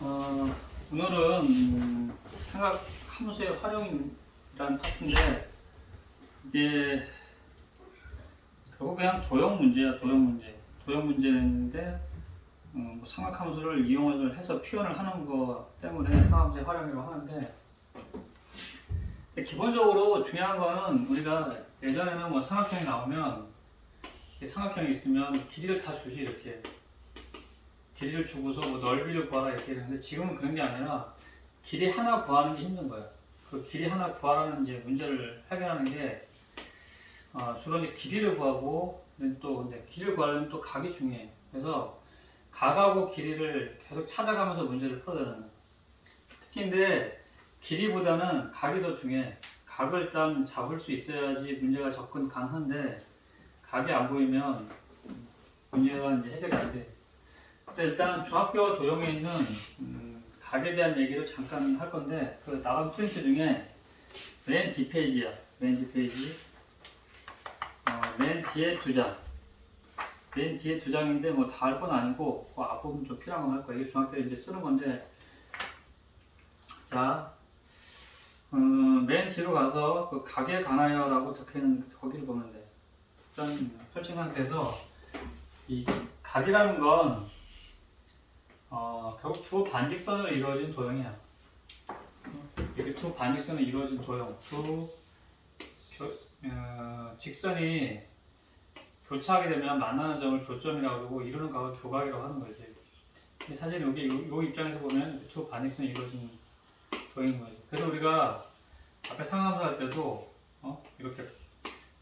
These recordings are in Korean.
어, 오늘은 삼각 함수의 활용이라는 파트인데 이게 결국 그냥 도형 문제야. 도형 문제인데 뭐 삼각 함수를 이용을 해서 표현을 하는 거 때문에 삼각 함수의 활용이라고 하는데, 기본적으로 중요한 거는 우리가 예전에는 뭐 삼각형이 나오면 삼각형이 있으면 길이를 다 주지. 이렇게 길이를 주고서 뭐 넓이를 구하라 이렇게 했는데, 지금은 그런 게 아니라 길이 하나 구하는 게 힘든 거야. 그 길이 하나 구하라는 이제 문제를 해결하는 게 주로 이제 길이를 구하고, 근데 길이를 구하려면 또 각이 중요해. 그래서 각하고 길이를 계속 찾아가면서 문제를 풀어야 되는 거야. 특히 근데 길이보다는 각이 더 중요해. 각을 일단 잡을 수 있어야지 문제가 접근 가능한데, 각이 안 보이면 문제가 이제 해결이 안 돼. 일단 중학교 도형에 있는 각에 대한 얘기를 잠깐 할 건데, 그 나간 프린트 중에 맨 뒷페이지야. 맨 뒷페이지. 맨 뒤에 두 장. 맨 뒤에 두 장인데 뭐 다 할 건 아니고 그 앞부분 좀 필요한 건 할 거야. 이게 중학교에 이제 쓰는 건데, 자, 맨 뒤로 가서 그 각에 관하여라고 적혀있는 거기를 보면 돼. 일단 펼친 상태에서 이 각이라는 건 결국 두 반직선으로 이루어진 도형이야. 이렇게 두 반직선으로 이루어진 도형. 직선이 교차하게 되면 만나는 점을 교점이라고 그러고 이루는 각을 교각이라고 하는 거지. 사실 여기 요 입장에서 보면 두 반직선이 이루어진 도형인 거지. 그래서 우리가 앞에 상함수 할 때도 이렇게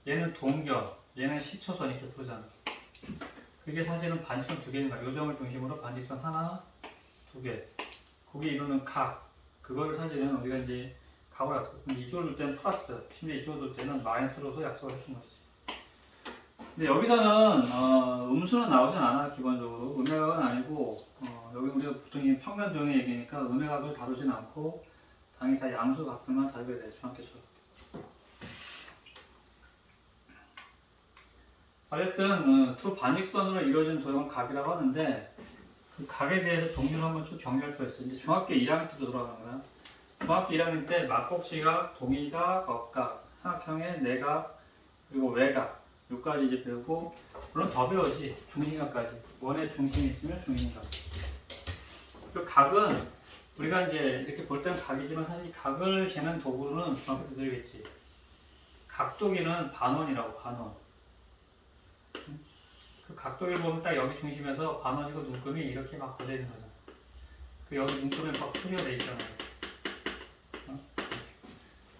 얘는 동격, 얘는 시초선 이렇게 부르잖아. 그게 사실은 반직선 두 개인 거야. 요 점을 중심으로 반직선 하나, 두 개. 거기 이루는 각. 그거를 사실은 우리가 이제 각을 약속. 이쪽으로 둘 때는 플러스, 심지어 이쪽으로 둘 때는 마이너스로도 약속을 했던 거지. 근데 여기서는 음수는 나오진 않아. 기본적으로 음의 각은 아니고, 여기 우리가 보통 평면 도형의 얘기니까 음의 각을 다루진 않고 당연히 다 양수 각들만 다루게 돼. 중학교처럼. 어쨌든 두 반직선으로 이루어진 도형을 각이라고 하는데, 그 각에 대해서 종류를 한번 쭉 정리할 필요가 있어. 이제 중학교 1학년 때도 돌아가는 거야. 중학교 1학년 때 막꼭지각, 동의각, 억각, 삼각형의 내각, 그리고 외각, 요까지 이제 배우고, 물론 더 배우지. 중심각까지. 원의 중심이 있으면 중심각. 그 각은 우리가 이제 이렇게 볼 때는 각이지만 사실 각을 재는 도구는 중학교 때 들겠지. 각도기는 반원이라고. 반원. 그 각도기를 보면 딱 여기 중심에서 반원이고 눈금이 이렇게 막 걸려 있는 거잖아. 그 여기 눈금에 막 표시돼 있잖아요.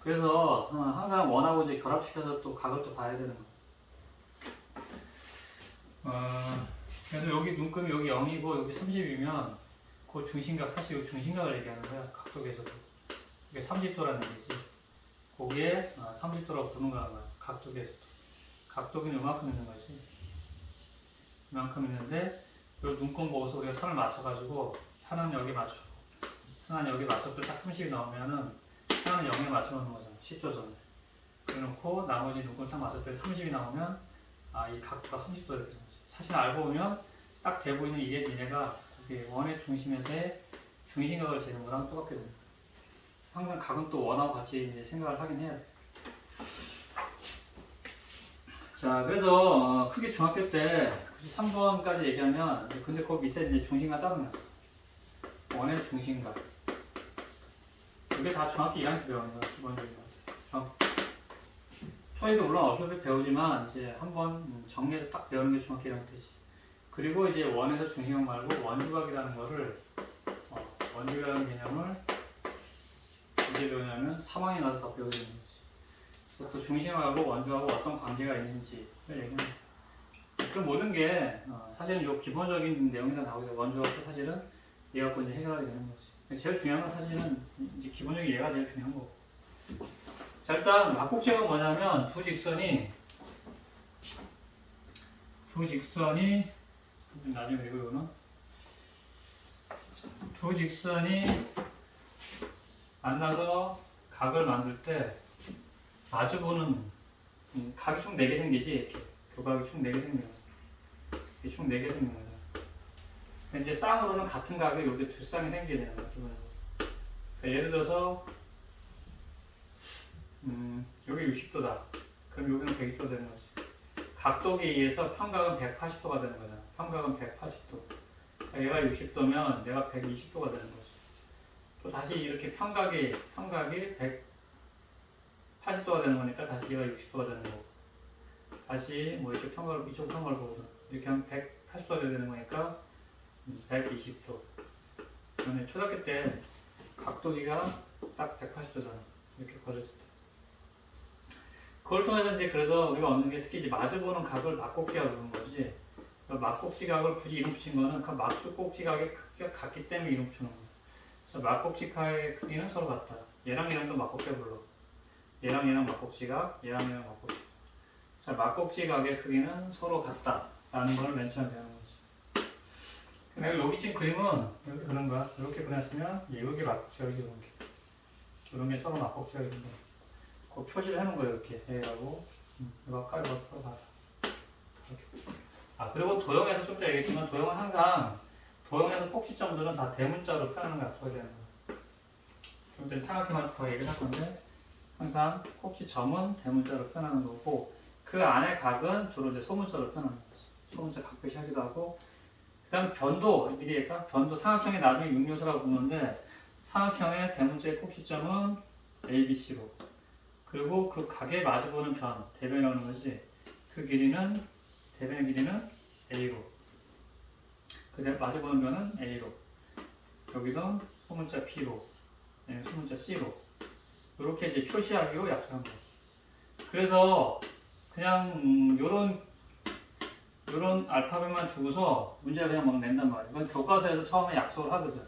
그래서 항상 원하고 이제 결합시켜서 또 각을 또 봐야 되는 거야. 그래서 여기 눈금이 여기 0이고 여기 30이면 그 중심각, 사실 이 중심각을 얘기하는 거야. 각도기에서도. 이게 30도라는 얘기지. 거기에 30도라고 부르는 거란 말이야. 각도기에서도. 각도기는 이만큼 있는 거지. 이만큼 있는데 이 눈금 보고서 우리가 선을 맞춰가지고 하나는 여기 맞추고 하나는 여기 맞췄을 때 딱 30이 나오면은 하나는 0에 맞춰놓는 거잖아. 시초선을. 그래놓고 나머지 눈금 딱 맞췄을 때 30이 나오면 이 각도가 30도가 되는 거지. 사실 알고 보면 딱 돼 보이는 이게 얘네가 원의 중심에서의 중심각을 재는 거랑 똑같게 됩니다. 항상 각은 또 원하고 같이 이제 생각을 하긴 해야 돼. 자, 그래서 크게 중학교 때 3번까지 얘기하면, 근데 거기 밑에 이제 중심각 따로 놨어. 원의 중심각. 이게 다 중학교 2학년 때 배우는 거야, 기본적인 거. 초에도 물론 어떻게 배우지만 이제 한번 정리해서 딱 배우는 게 중학교 1학년 때지. 그리고 이제 원에서 중심각 말고 원주각이라는 거를, 원주각이라는 개념을 언제 배우냐면 3학년에 나서 더 배우게 되는 거지. 그래서 또 중심하고 원주하고 어떤 관계가 있는지를 얘기합니다. 그 모든 게 사실은 요 기본적인 내용이 다 나오게 돼. 원주하고 사실은 얘 갖고 이제 해결하게 되는 거지. 제일 중요한 건 사실은 이제 기본적인 얘가 제일 중요한 거고. 자, 일단 막곡지각은 뭐냐면 두 직선이 나중에 그리고 이거는 두 직선이 만나서 각을 만들 때 마주보는 각이 총 4개 생기지. 이렇게 교각이 총 4개 생겨요. 이게 총 4개 생긴 거죠. 이제 쌍으로는 같은 각에 여기 두 쌍이 생기게 되는 거죠. 그러니까 예를 들어서 여기 60도다. 그럼 여기는 120도 되는 거지. 각도에 의해서 평각은 180도가 되는 거잖아. 평각은 180도. 그러니까 얘가 60도면 내가 120도가 되는 거지. 또 다시 이렇게 평각이 180도가 되는 거니까 다시 얘가 60도가 되는 거고. 다시 뭐 이쪽 평각을 보거든. 이렇게 하면 180도가 되는 거니까 120도. 그러면 초등학교 때 각도기가 딱 180도잖아. 이렇게 걸었을 때. 그걸 통해서 이제 그래서 우리가 얻는 게 특히 이제 마주보는 각을 막꼭지각을 그런 거지. 막꼭지각을 굳이 이름 붙인 거는 그 막꼭지각의 크기가 같기 때문에 이름 붙이는 거야. 그래서 막꼭지각의 크기는 서로 같다. 얘랑 얘랑도 막꼭지가 불러. 얘랑 얘랑 막꼭지각, 얘랑 얘랑 막꼭지각. 자, 막꼭지각의 크기는 서로 같다라는 걸 맨 처음에 배우는 거지. 내가 여기 지금 그림은 이렇게 그런 거야. 이렇게 그렸으면 여기 막꼭지각이 이런 게 서로 막꼭지각이 된다. 그 표시를 해놓은 거예요. 이렇게 A라고. 이거 아까 이거 서로 같아. 아, 그리고 도형에서 좀 더 얘기했지만 도형은 항상 도형에서 꼭지점들은 다 대문자로 표현하는 게 약속이 되는 거예요. 좀 이따 삼각형한테 더 얘기를 할 건데 항상 꼭지점은 대문자로 표현하는 거고 그 안에 각은 주로 이제 소문자로 표현하는 거지. 소문자 각 표시하기도 하고 그 다음 변도 미리 얘기할까? 변도 삼각형의 나중에 6요소라고 부르는데 삼각형의 대문자의 꼭지점은 A, B, C로 그리고 그 각에 마주보는 변, 대변이라는 거지. 그 길이는 대변의 길이는 A로 그 마주보는 변은 A로 여기도 소문자 P로 소문자 C로 이렇게 이제 표시하기로 약속한 거예요. 그래서 그냥 요런 알파벳만 주고서 문제를 그냥 막 낸단 말이에요. 이건 교과서에서 처음에 약속을 하거든.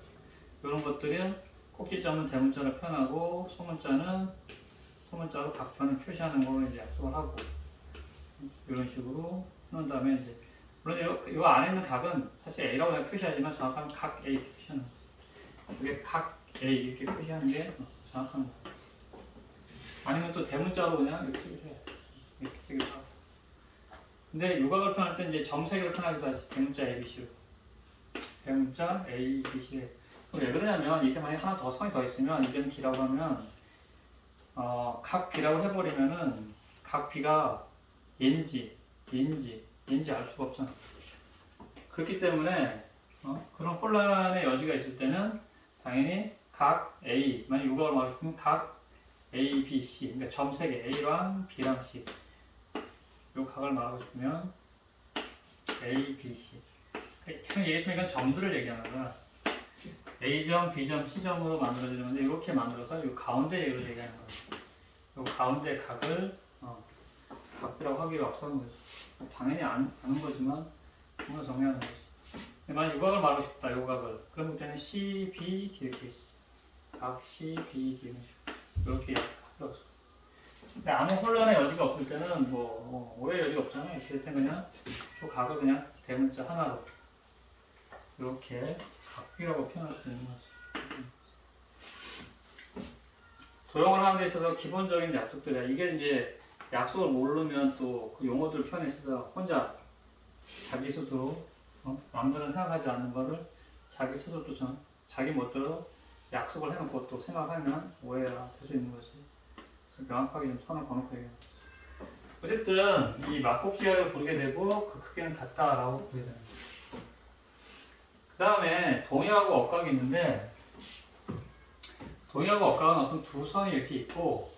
이런 것들은 꼭지점은 대문자로 표현하고 소문자로 각 변을 표시하는 걸 이제 약속을 하고 이런 식으로 해놓은 다음에 이제 물론 이 안에 있는 각은 사실 A라고 표시하지만 정확하면 각 A 이렇게 표시하는 거지. 이게 각 A 이렇게 표시하는 게 정확한 거예요. 아니면 또 대문자로 그냥 이렇게 쓰기도 해요. 이렇게 쓰기도 하고. 근데 요각을 표현할 때 이제 점색을 표현하기도 하지. 대문자 A, B, C로. 대문자 A, B, C. 왜 그러냐면 이게 만약에 하나 더 성이 더 있으면 이건 D라고 하면 각 B라고 해버리면은 각 B가 얘인지 알 수가 없잖아. 그렇기 때문에 그런 혼란의 여지가 있을 때는 당연히 각 A, 만약 요각을 말하고 싶으면 각 A, B, C, 그러니까 점색의 A랑 B랑 C 요 각을 말하고 싶으면 A, B, C 그냥 얘기했지만 이건 점들을 얘기하는 거야. A점, B점, C점으로 만들어지는 건데 이렇게 만들어서 요 가운데 얘를 얘기하는 거야. 요 가운데 각을 각비라고 하기로 약속하는 거지. 당연히 아는 거지만 뭔가 정리하는 거지. 만약 요각을 말하고 싶다, 요각을. 그럼 그때는 C, B, D 이렇게 있어. 각 C, B, D 이렇게 약속하고. 근데 아무 혼란의 여지가 없을 때는 오해 여지가 없잖아요. 이럴 때 그냥 저 각을 그냥 대문자 하나로 이렇게 각비라고 표현할 수 있는 거지. 도형을 하는 데 있어서 기본적인 약속들이야. 이게 이제 약속을 모르면 또 그 용어들 표현에 있어서 혼자 자기 스스로 남들은 생각하지 않는 거를 자기 스스로 또 자기 멋대로 약속을 해놓고 또 생각하면 오해가 될 수 있는 거지. 그래서 명확하게 좀 선을 거놓고 얘기하는 거지. 어쨌든 이 막꼭지각을 부르게 되고 그 크기는 같다라고 부르게 되는 거지. 그 다음에 동의하고 억각이 있는데 동의하고 억각은 어떤 두 선이 이렇게 있고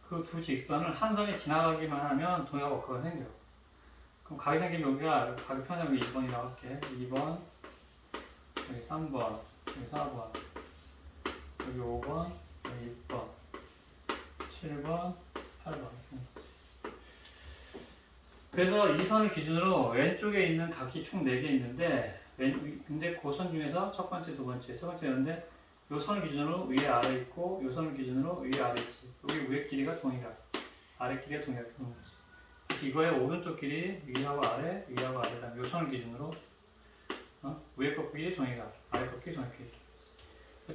그 두 직선을 한 선이 지나가기만 하면 동의하고 억각이 생겨요. 그럼 각이 생기면 여기가 각이 편하면 2번이라고 할게. 2번, 여기 3번, 여기 4번, 여기 5번, 여기 6번, 7번, 8번. 그래서 이 선을 기준으로 왼쪽에 있는 각이 총 4개 있는데 근데 그 선 중에서 첫 번째, 두 번째, 세 번째였는데 요 선을 기준으로 위에 아래 있고 요 선을 기준으로 위에 아래 있지. 여기 위에 길이가 동일각, 아래 길이가 동일각. 그래서 이거의 오른쪽 길이 위하고 아래, 위하고 아래랑 요 선을 기준으로 위에 거 길이 동일각, 아래 거 길이 동일각.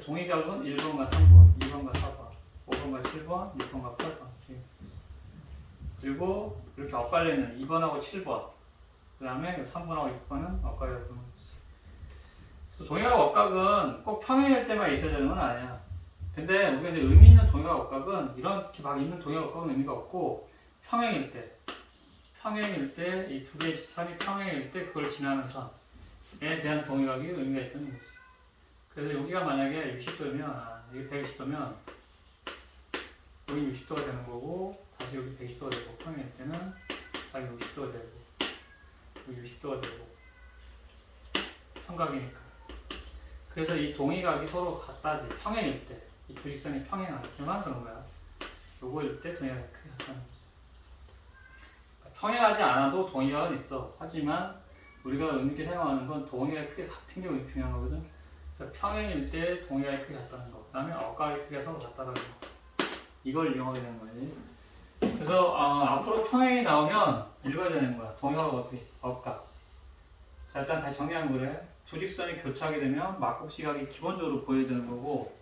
동일각은 1번과 3번, 2번과 4번, 5번과 7번, 6번과 8번. 그리고 이렇게 엇갈려 있는 2번하고 7번, 그 다음에 3번하고 6번은 엇갈려 있는 거지. 그래서 동의각 억각은 꼭 평행일 때만 있어야 되는 건 아니야. 근데 우리가 이제 의미 있는 동의각 억각은 이렇게 막 있는 동의각 억각은 의미가 없고 평행일 때 이 두 개의 선이 평행일 때 그걸 지나는 선에 대한 동의각이 의미가 있다는 거지. 그래서 여기가 만약에 60도면 이게 120도면 여기 60도가 되는 거고 다시 여기 120도가 되고 평행일 때는 다시 60도가 되고 여기 60도가 되고 평각이니까. 그래서 이 동의각이 서로 같다지. 평행일 때 이 두 직선이 평행할 때만 그런 거야. 요거일 때 동의각이 크게 같다는 거지. 그러니까 평행하지 않아도 동의각은 있어. 하지만 우리가 의미 있게 사용하는 건 동의각이 크게 같은 게 중요한 거거든. 그래서 평행일 때 동의각이 크게 같다는 거. 그 다음에 억각이 크게 서로 같다는 거. 이걸 이용하게 되는 거지. 그래서 앞으로 평행이 나오면 읽어야 되는 거야. 동의각 어떻게? 억각. 자, 일단 다시 정리하면 그래. 두 직선이 교차하게 되면 막국시각이 기본적으로 보여야 되는 거고,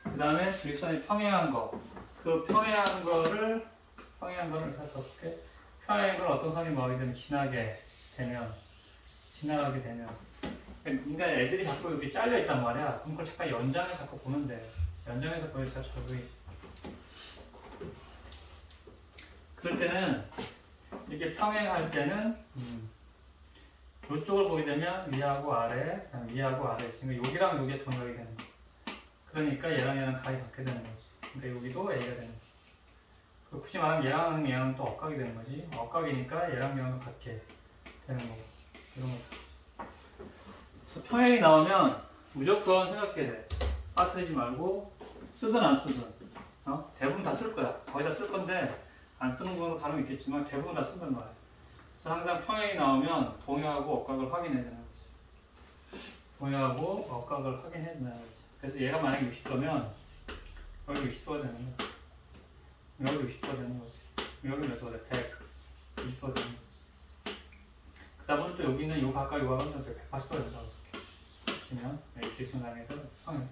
그 다음에 두 직선이 평행한 거. 그 평행한 거를 살펴볼게. 평행한 걸 어떤 선이 뭐하게 되면 지나가게 되면. 그러니까 애들이 자꾸 이렇게 잘려 있단 말이야. 그럼 그걸 잠깐 연장해서 자꾸 보면 돼. 연장해서 보여줘야 적응이. 그럴 때는 이렇게 평행할 때는 이쪽을 보게 되면 위하고 아래, 위하고 아래 있으니까 여기랑 여기가 동각이 되는 거야. 그러니까 얘랑 얘랑 각이 같게 되는 거지. 그러니까 여기도 A가 되는 거지. 굳이 말하면 얘랑 얘랑 또 억각이 되는 거지. 억각이니까 얘랑 얘랑 같게 되는 거고. 이런 거지. 그래서 평행이 나오면 무조건 생각해야 돼. 빠뜨리지 말고 쓰든 안 쓰든. 대부분 다 쓸 거야. 거의 다 쓸 건데 안 쓰는 거는 가끔 있겠지만 대부분 다 쓴단 말이야. 그래서 항상 평행이 나오면 동의하고 억각을 확인해야 되는 거지. 동의하고 억각을 확인해야 되는 거지. 그래서 얘가 만약에 60도면 여기 60도가 되는 거야. 여기 60도가 되는 거지. 여기 몇 도가 돼? 120도가 되는 거지. 그 다음에 또 여기 있는 요 각각 요 각은 180도가 된다고 이렇게 치면 이 직선상에서 평행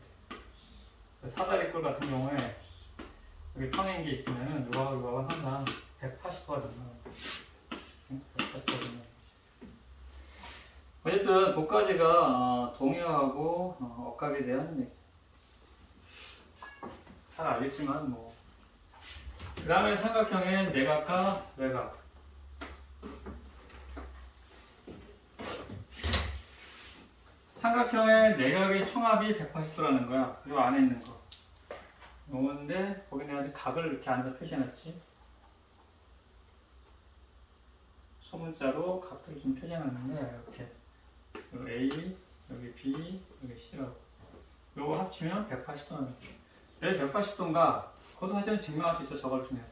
때 사다리꼴 같은 경우에 여기 평행인 게 있으면 요 각각 요 각은 항상 180도가 된다. 180도가 된다. 어쨌든 그까지가 동의하고 억각에 대한 얘기. 잘 알겠지만 뭐. 그 다음에 삼각형의 내각과 외각. 삼각형의 내각의 총합이 180도라는 거야. 이 안에 있는 거. 요건데 거기 내가 각을 이렇게 안에다 표시해놨지. 소문자로 각들을 좀 표시해놨는데 이렇게 여기 A, 여기 B, 여기 C라고. 요거 합치면 180도라는 거야. 왜 180도인가? 그것도 사실은 증명할 수 있어. 저걸 통해서.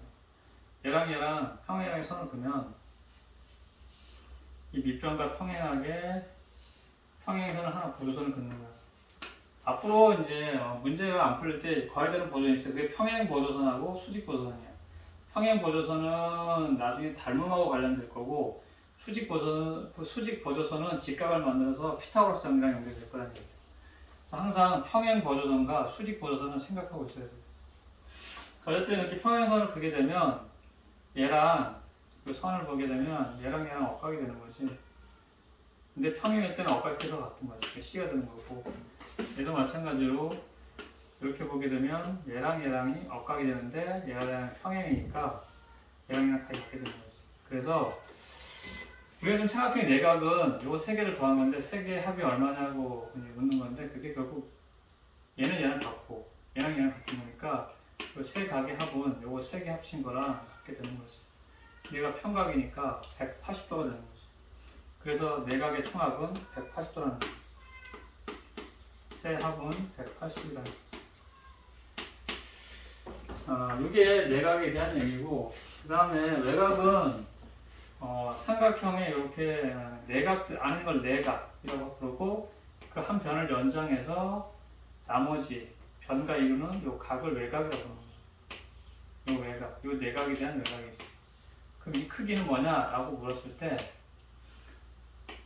얘랑 평행하게 선을 그으면 이 밑변과 평행하게 평행선을 하나 보조선을 긋는 거야. 앞으로 이제 문제가 안 풀릴 때 거해되는 보조선이 있어요. 그게 평행 보조선하고 수직 보조선이야. 평행 보조선은 나중에 닮음하고 관련될 거고 수직 보조선은 직각을 만들어서 피타고라스 정리랑 연결될 거라는 얘기야. 항상 평행 보조선과 수직 보조선을 생각하고 있어야 돼. 어쨌든 이렇게 평행선을 그게 되면 얘랑 그 선을 보게 되면 얘랑 억각이 되는 거지. 근데 평행일 때는 억각이 계속 같은 거지. C가 되는 거고. 얘도 마찬가지로 이렇게 보게 되면 얘랑이 억각이 되는데 얘랑 평행이니까 얘랑 각이 같게 되는 거지. 그래서 우리가 지금 삼각형의 내각은 요 세 개를 더한 건데 세 개의 합이 얼마냐고 묻는 건데 그게 결국 얘랑 같고 얘랑 같은 거니까 그 세 각의 합은 요거 세 개 합친 거랑 같게 되는 거지. 얘가 평각이니까 180도가 되는 거지. 그래서 내각의 총합은 180도라는 거지. 세 합은 180이라는 거지. 이게 내각에 대한 얘기고, 그 다음에 외각은 삼각형에 이렇게 내각들 아는 걸 내각이라고 부르고 그 한 변을 연장해서 나머지 변과 이루는 요 각을 외각이라고 부르는 거예요. 요 외각, 요 내각에 대한 외각이 있어요. 그럼 이 크기는 뭐냐라고 물었을 때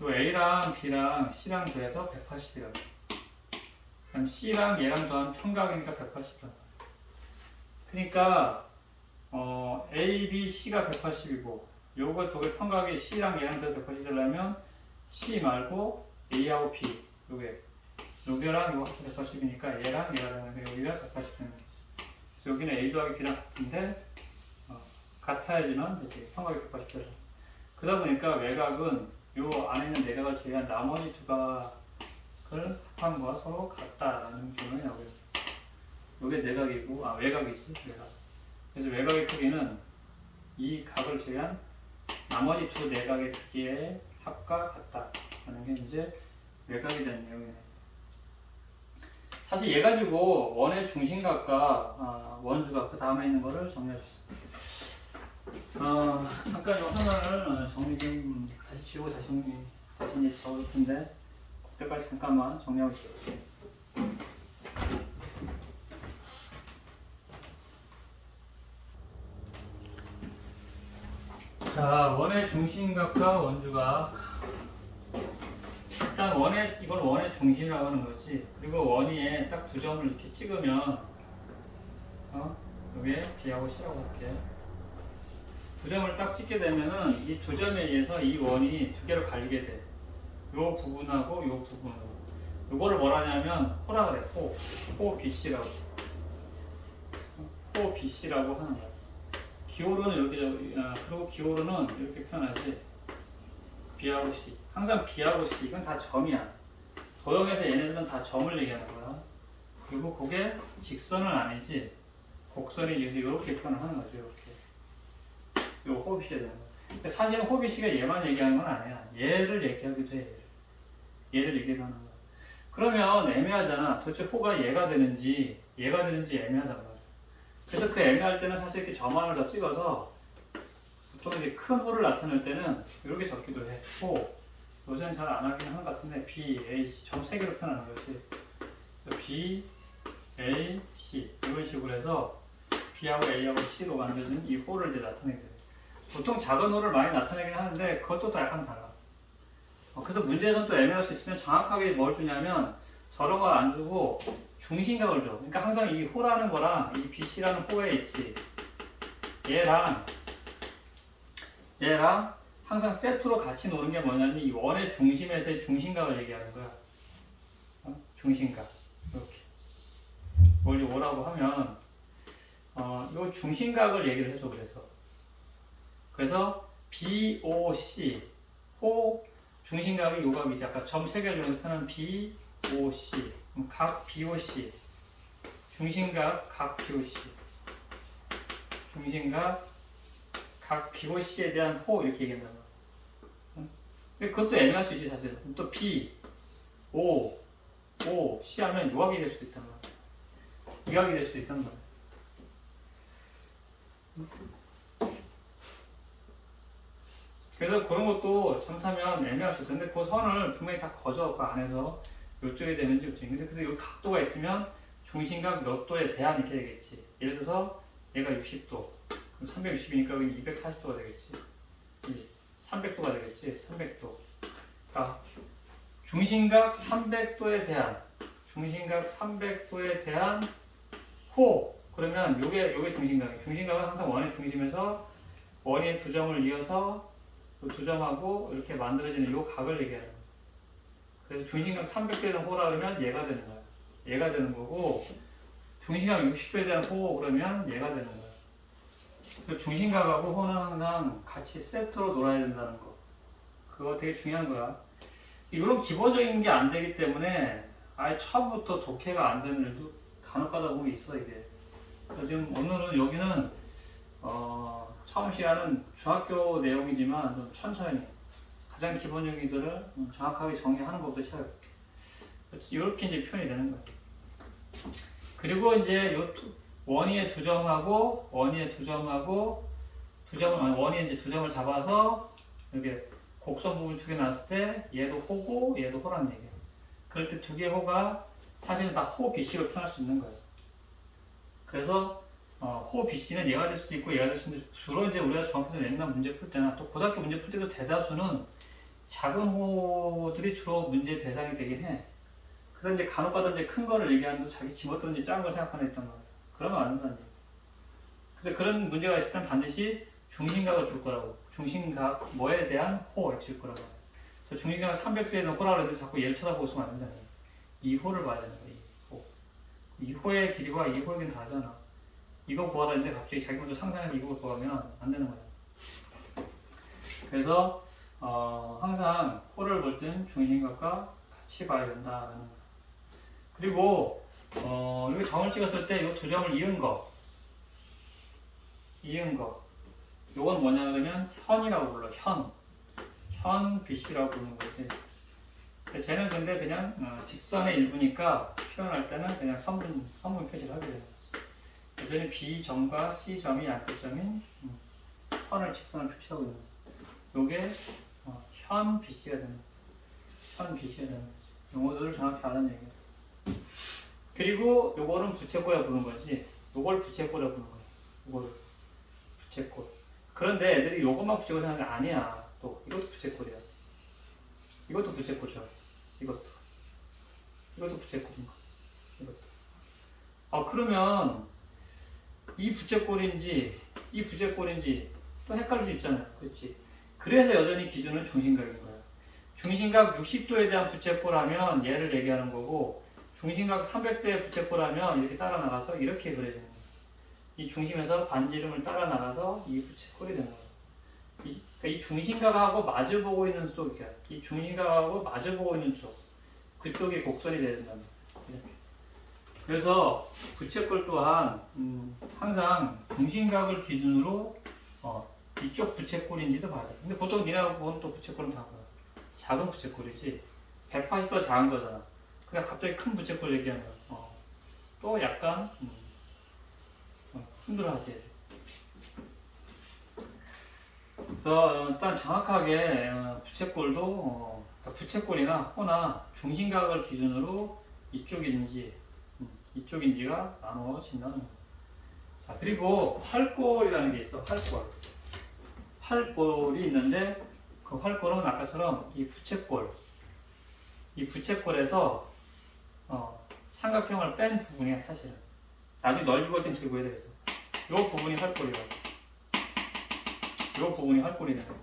요 A랑 B랑 C랑 더해서 180이라고. 그럼 C랑 얘랑 더하면 평각이니까 180이라고. 그러니까 A, B, C가 180이고 요거 독일 평각이 C랑 얘랑 더해서 180이 되려면 C 말고 A하고 B 요게 여기랑 이거 합쳐서 180이니까 얘랑 얘가 되는 거 여기가 180 되는 거지. 그래서 여기는 A 더하기 B랑 같은데 같아야지만 되지. 삼각이 180 되죠. 그러다 보니까 외곽은 요 안에 있는 내각을 제외한 나머지 두 각을 합한 거와 서로 같다라는 결론이 나오겠죠. 요게 내각이고 외곽이지 외곽. 그래서 외곽의 크기는 이 각을 제외한 나머지 두 내각의 크기의 합과 같다라는 게 이제 외곽에 대한 내용이네. 사실 얘 가지고 원의 중심각과 원주각 그 다음에 있는 거를 정리해 줬어. 잠깐 이 하나를 정리 좀 다시 지우고 다시 이제 적을 텐데 그때까지 잠깐만 정리하고 있을게. 자, 원의 중심각과 원주각. 일단 이걸 원의 중심이라고 하는 거지. 그리고 원위에 딱 두 점을 이렇게 찍으면, 여기에 B하고 C라고 할게. 두 점을 딱 찍게 되면은 이 두 점에 의해서 이 원이 두 개로 갈리게 돼. 요 부분하고 요 부분으로. 요거를 뭐라 하냐면 호라 그래. 호 BC라고. 호 BC라고 하는 거야. 기호로는 이렇게, 그리고 기호로는 이렇게 표현하지. B하고 C. 항상 B하고 C. 이건 다 점이야. 도형에서 얘네들은 다 점을 얘기하는 거야. 그리고 그게 직선은 아니지. 곡선이 이렇게 표현을 하는 거죠. 이렇게. 요 호비씨가 되는 거야. 사실은 호비씨가 얘만 얘기하는 건 아니야. 얘를 얘기하기도 해. 얘를 얘기를 하는 거야. 그러면 애매하잖아. 도대체 호가 얘가 되는지 애매하단 말이야. 그래서 그 애매할 때는 사실 이렇게 점 하나를 더 찍어서 보통 이제 큰 호를 나타낼 때는 이렇게 적기도 해. 호. 요새는 잘 안 하긴 하는 것 같은데 B, A, C 점 3개로 표현하는 거지. 그래서 B, A, C 이런 식으로 해서 B하고 A하고 C로 만들어진 이 호를 이제 나타내게 돼. 보통 작은 호를 많이 나타내긴 하는데 그것도 또 약간 달라. 그래서 문제에서는 또 애매할 수 있으면 정확하게 뭘 주냐면 저런 걸 안 주고 중심각을 줘. 그러니까 항상 이 호라는 거랑 이 BC라는 호에 있지. 얘랑 항상 세트로 같이 노는 게 뭐냐면 이 원의 중심에서의 중심각을 얘기하는 거야. 중심각. 이렇게. 뭘 뭐라고 하면 요 중심각을 얘기를 해줘. 그래서 BOC 호 중심각이 요 각이지. 아까 점 3개를 이용해서 표현한 BOC 각 BOC 중심각 각 BOC 중심각 각 BOC에 대한 호 이렇게 얘기한단 말이야. 그것도 애매할 수 있지 사실. 또 B, O, C 하면 요각이 될 수도 있단 말이야. 이각이 될 수도 있단 말이야. 그래서 그런 것도 잘못하면 애매할 수 있어. 근데 그 선을 분명히 다 거져. 그 안에서 이쪽에 되는지 이쪽에. 그래서 이 각도가 있으면 중심각 몇 도에 대한 이렇게 되겠지. 예를 들어서 얘가 60도. 그럼 360이니까 여기 240도가 되겠지. 300도가 되겠지. 300도. 그러니까 중심각 300도에 대한 호. 그러면 요게 중심각이에요. 중심각은 항상 원의 중심에서 원의 두 점을 이어서 두 점하고 이렇게 만들어지는 요 각을 얘기하는 거예요. 그래서 중심각 300도에 대한 호라 그러면 얘가 되는 거야. 얘가 되는 거고 중심각 60도에 대한 호 그러면 얘가 되는 거야. 중심각하고 호는 항상 같이 세트로 놀아야 된다는 거. 그거 되게 중요한 거야. 이런 기본적인 게 안 되기 때문에 아예 처음부터 독해가 안 되는 일도 간혹 가다 보면 있어 이게. 그래서 지금 오늘은 여기는 처음 시간은 중학교 내용이지만 좀 천천히 가장 기본적인들을 정확하게 정리하는 것부터 시작해볼게. 이렇게 이제 표현이 되는 거예요. 그리고 이제 원위에 두 점하고 원위에 이제 두 점을 잡아서 이렇게 곡선 부분 두 개 나왔을 때 얘도 호고 얘도 호라는 얘기예요. 그럴 때 두 개의 호가 사실은 다 호 BC로 표현할 수 있는 거예요. 그래서 호 BC는 얘가 될 수도 있고 얘가 될 수도 있는데 주로 이제 우리가 중학교 옛날 문제 풀 때나 또 고등학교 문제 풀 때도 대다수는 작은 호들이 주로 문제의 대상이 되긴 해. 그래서 이제 간혹 가다 이제 큰 거를 얘기하는데 자기 집었던 이제 작은 걸 생각하는 애 있단 말이야. 그러면 안 된다는 얘기. 그래서 그런 문제가 있을 땐 반드시 중심각을 줄 거라고. 중심각 뭐에 대한 호 이렇게 줄 거라고. 그래서 중심각 300도에 대한 호라고 해도 자꾸 얘를 쳐다보고 있으면 안 된다는 얘기. 2호를 봐야 되는 거야. 2호. 2호의 길이와 2호의 길이는 다르잖아. 이거 구하라 했는데 갑자기 자기 먼저 상상해서 이걸 구하면 안 되는 거야. 그래서 항상 호를 볼 땐 중심각과 같이 봐야 된다라는 거야. 그리고 여기 점을 찍었을 때 이 두 점을 이은 거 요건 뭐냐면 현이라고 불러. 현 BC라고 부르는 거지. 쟤는 근데 그냥 직선의 일부니까 표현할 때는 그냥 선분 표시를 하게 되는 거지. 여전히 B점과 C점이 양끝점인 직선을 표시하고 있는 거지. 요게 현 BC가 되는 거지. 용어들을 정확히 아는 얘기야. 그리고 요거는 부채꼴이라고 부르는 거지. 요걸 부채꼴이라고 부르는 거야. 요거를 부채꼴. 그런데 애들이 요것만 부채꼴 생각하는 게 아니야. 또 이것도 부채꼴이야. 이것도 부채꼴이야. 이것도 부채꼴인 거야. 이것도. 그러면 이 부채꼴인지 이 부채꼴인지 또 헷갈릴 수 있잖아요. 그렇지? 그래서 여전히 기준은 중심각인 거야. 중심각 60도에 대한 부채꼴 하면 얘를 얘기하는 거고, 중심각 300도의 부채꼴 하면 이렇게 따라 나가서 이렇게 그려지는 거야. 이 중심에서 반지름을 따라 나가서 이 부채꼴이 되는 거야. 이 중심각하고 마주보고 있는 쪽이야. 이 중심각하고 마주보고 있는 쪽. 그쪽이 곡선이 돼야 된다. 이렇게. 그래서 부채꼴 또한 항상 중심각을 기준으로 이쪽 부채꼴인지도 봐야 돼. 근데 보통 니네가 보는 또 부채꼴은 다 뭐야? 작은 부채꼴이지. 180보다 작은 거잖아. 그냥 갑자기 큰 부채꼴 얘기하면 또 약간 힘들어하지. 그래서 일단 정확하게 부채꼴도 부채꼴이나 호나 중심각을 기준으로 이쪽인지가 나누어진다는 거예요. 자, 그리고 활꼴이라는 게 있어. 활꼴이 있는데 그 활꼴은 아까처럼 이 부채꼴에서 삼각형을 뺀 부분이야. 사실은 나중에 넓이 볼 땐 들고 해야 되겠어. 이 부분이 활꼴이라고. 이 부분이 활꼴이 되는 거야.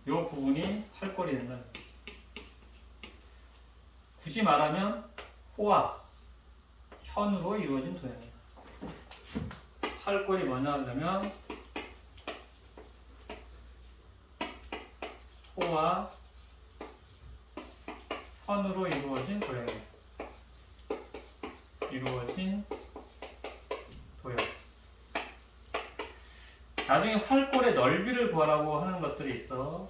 이 부분이 활꼴이 된다는 거야. 굳이 말하면 호와 현으로 이루어진 도형이야. 활꼴이 뭐냐 하면 호와 현으로 이루어진 도형이야. 나중에 활꼴의 넓이를 구하라고 하는 것들이 있어.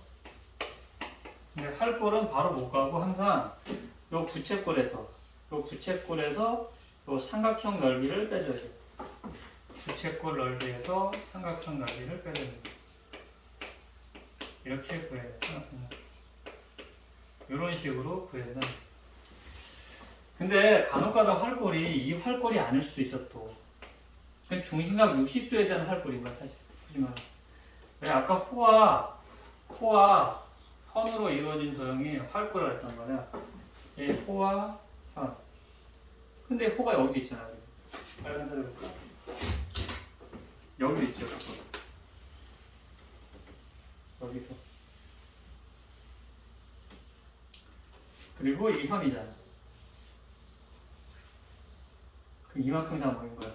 근데 활꼴은 바로 못 가고 항상 요 부채꼴에서 요 삼각형 넓이를 빼줘야 돼. 부채꼴 넓이에서 삼각형 넓이를 빼줘야 돼. 이렇게 구해야 돼. 삼각형 넓이. 이런 식으로 구해야 된다. 근데 간혹가다 활꼴이 이 활꼴이 아닐 수도 있어 또. 중심각 60도에 대한 활꼴인 거야 사실. 그지만 왜 아까 호와 현으로 이루어진 도형이 활꼴을 했단 말이야. 이 호와 현. 근데 호가 여기 있잖아. 빨간색으로 볼까? 여기 있죠. 여기서. 그리고 이 현이잖아. 그럼 이만큼 다 모인 거야.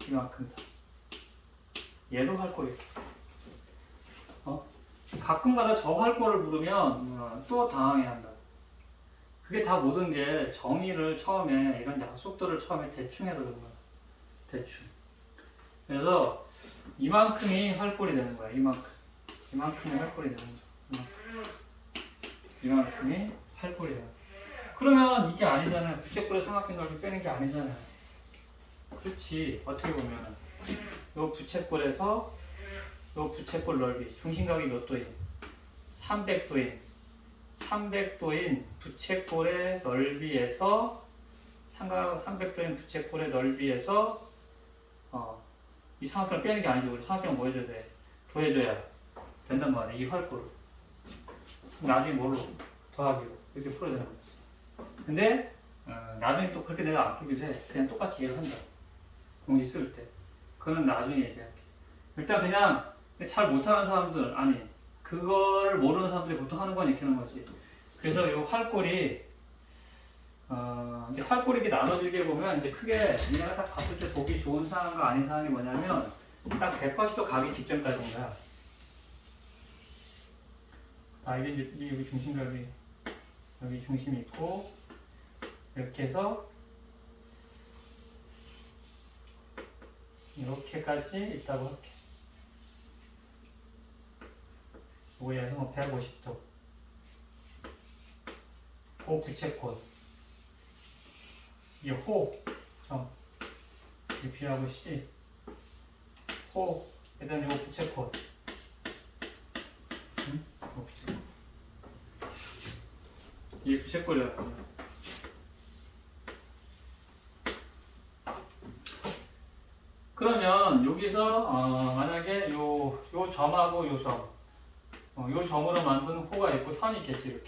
이만큼 다. 얘도 활꼴이야. 가끔가다 저 활꼴을 부르면 또 당황해한다. 그게 다 모든 게 정의를 처음에 이런 약속들을 처음에 대충 해서 그런 거야. 대충. 그래서 이만큼이 활꼴이 되는 거야. 이만큼이 활꼴이 되는 거야. 이만큼이 활꼴이 되는 거야. 그러면 이게 아니잖아요. 부채꼴의 삼각형 넓이 빼는 게 아니잖아요. 그렇지. 어떻게 보면은 요 부채꼴에서 요 부채꼴 넓이 중심각이 몇 도인? 300도인 부채꼴의 넓이에서 300도인 부채꼴의 넓이에서 이 삼각형을 빼는 게 아니죠. 우리 삼각형 뭐 해줘야 돼? 더해줘야 된단 말이야. 이 활꼴을. 나중에 뭘로? 더하기로 이렇게 풀어야 되는 거지. 근데 나중에 또 그렇게 내가 안 풀기도 해. 그냥 똑같이 이해를 한다. 공식 쓸 때. 그거는 나중에 얘기할게. 일단 그냥 잘 못하는 사람들, 아니 그걸 모르는 사람들이 보통 하는 건 이렇게 하는 거지. 그래서 이 활골이 이제 활골이 이렇게 나눠지게 보면 이제 크게 얘네가 딱 봤을 때 보기 좋은 상황과 아닌 상황이 뭐냐면 딱 180도 가기 직전까지인 거야. 이게 이제 여기 중심각이 여기 중심이 있고 이렇게 해서 이렇게까지 있다고 할게. 여기에서 뭐 150도. 호 부채꼴. 이게 호 점. 이 B하고 C. 호. 일단 이거 부채꼴. 응? 이거 부채꼴. 이게 부채꼴이라고. 그러면 여기서 만약에 요 점하고 요 점, 요 점으로 만든 호가 있고 현이 있겠지.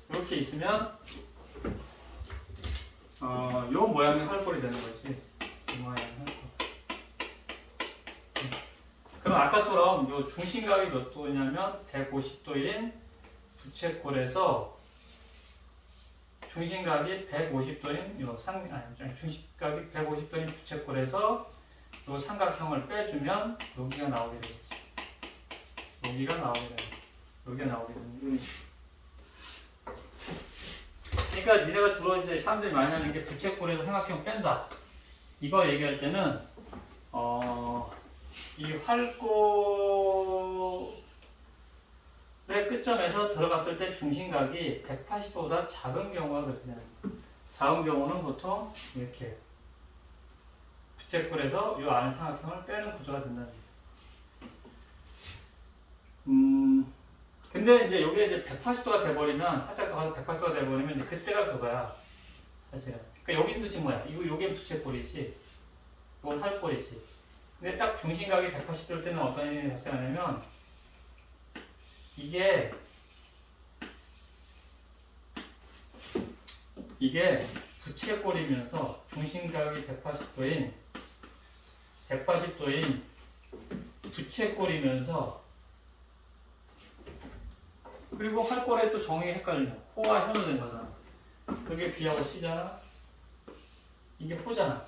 이렇게 있으면 요 모양의 활골이 되는 거지. 이 모양의 활골. 그럼 아까처럼 요 중심각이 몇 도냐면 150도인 부채꼴에서 중심각이 150도인 중심각이 150도인 부채꼴에서 요 삼각형을 빼주면 여기가 나오게 되겠지. 여기가 나오게 되는. 그러니까 니네가 주로 이제 사람들이 많이 하는 게 부채꼴에서 삼각형 뺀다. 이거 얘기할 때는 이 활골의 끝점에서 들어갔을 때 중심각이 180도보다 작은 경우가 그렇게 작은 경우는 보통 이렇게 부채꼴에서 이 안에 삼각형을 빼는 구조가 된다는 거예요. 근데 이제 여기에 이제 180도가 돼버리면, 살짝 더 가서 180도가 돼버리면 이제 그때가 그거야, 사실은. 그러니까 여기도 지금 뭐야? 요게 부채꼴이지, 이건 활골이지. 근데 딱 중심각이 180도일 때는 어떤 일이 발생하냐면, 이게 부채꼴이면서 중심각이 180도인 부채꼴이면서, 그리고 활골에 또 정의가 헷갈리냐. 호와 현으로 된 거잖아. 그게 B하고 C잖아. 이게 호잖아.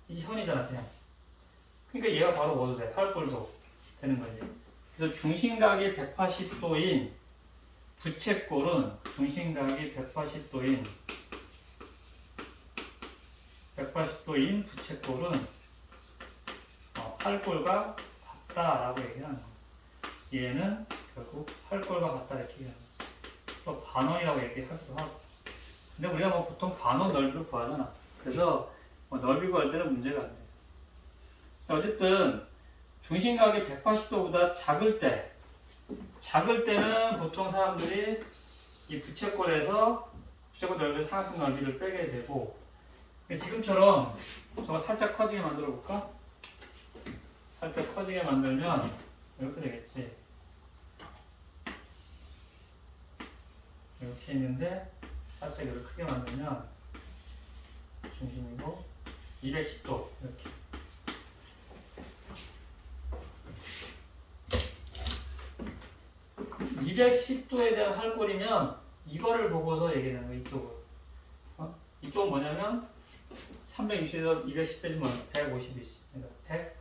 이게 현이잖아, 그냥. 그러니까 얘가 바로 뭐도 돼? 활골도 되는 거지. 그래서 중심각이 180도인 부채꼴은 중심각이 180도인 부채꼴은 활골과 같다라고 얘기하는 거야. 얘는 결국 활골과 같다 이렇게 얘기하는 거야. 또 반원이라고 얘기하기도 하고. 근데 우리가 뭐 보통 반원 넓이를 구하잖아. 그래서 넓이 구할 때는 문제가 안 돼. 어쨌든 중심각이 180도보다 작을 때는 보통 사람들이 이 부채꼴에서 부채꼴 넓이의 삼각형 넓이를 빼게 되고, 지금처럼 저거 살짝 커지게 만들어 볼까? 살짝 커지게 만들면 이렇게 되겠지. 이렇게 있는데 살짝 이렇게 크게 만들면 중심이고 210도 이렇게. (210도에) 대한 활골이면 이거를 보고서 얘기하는 거야. 이쪽은 뭐냐면 360에서 210 빼주면 150이지. 그러니까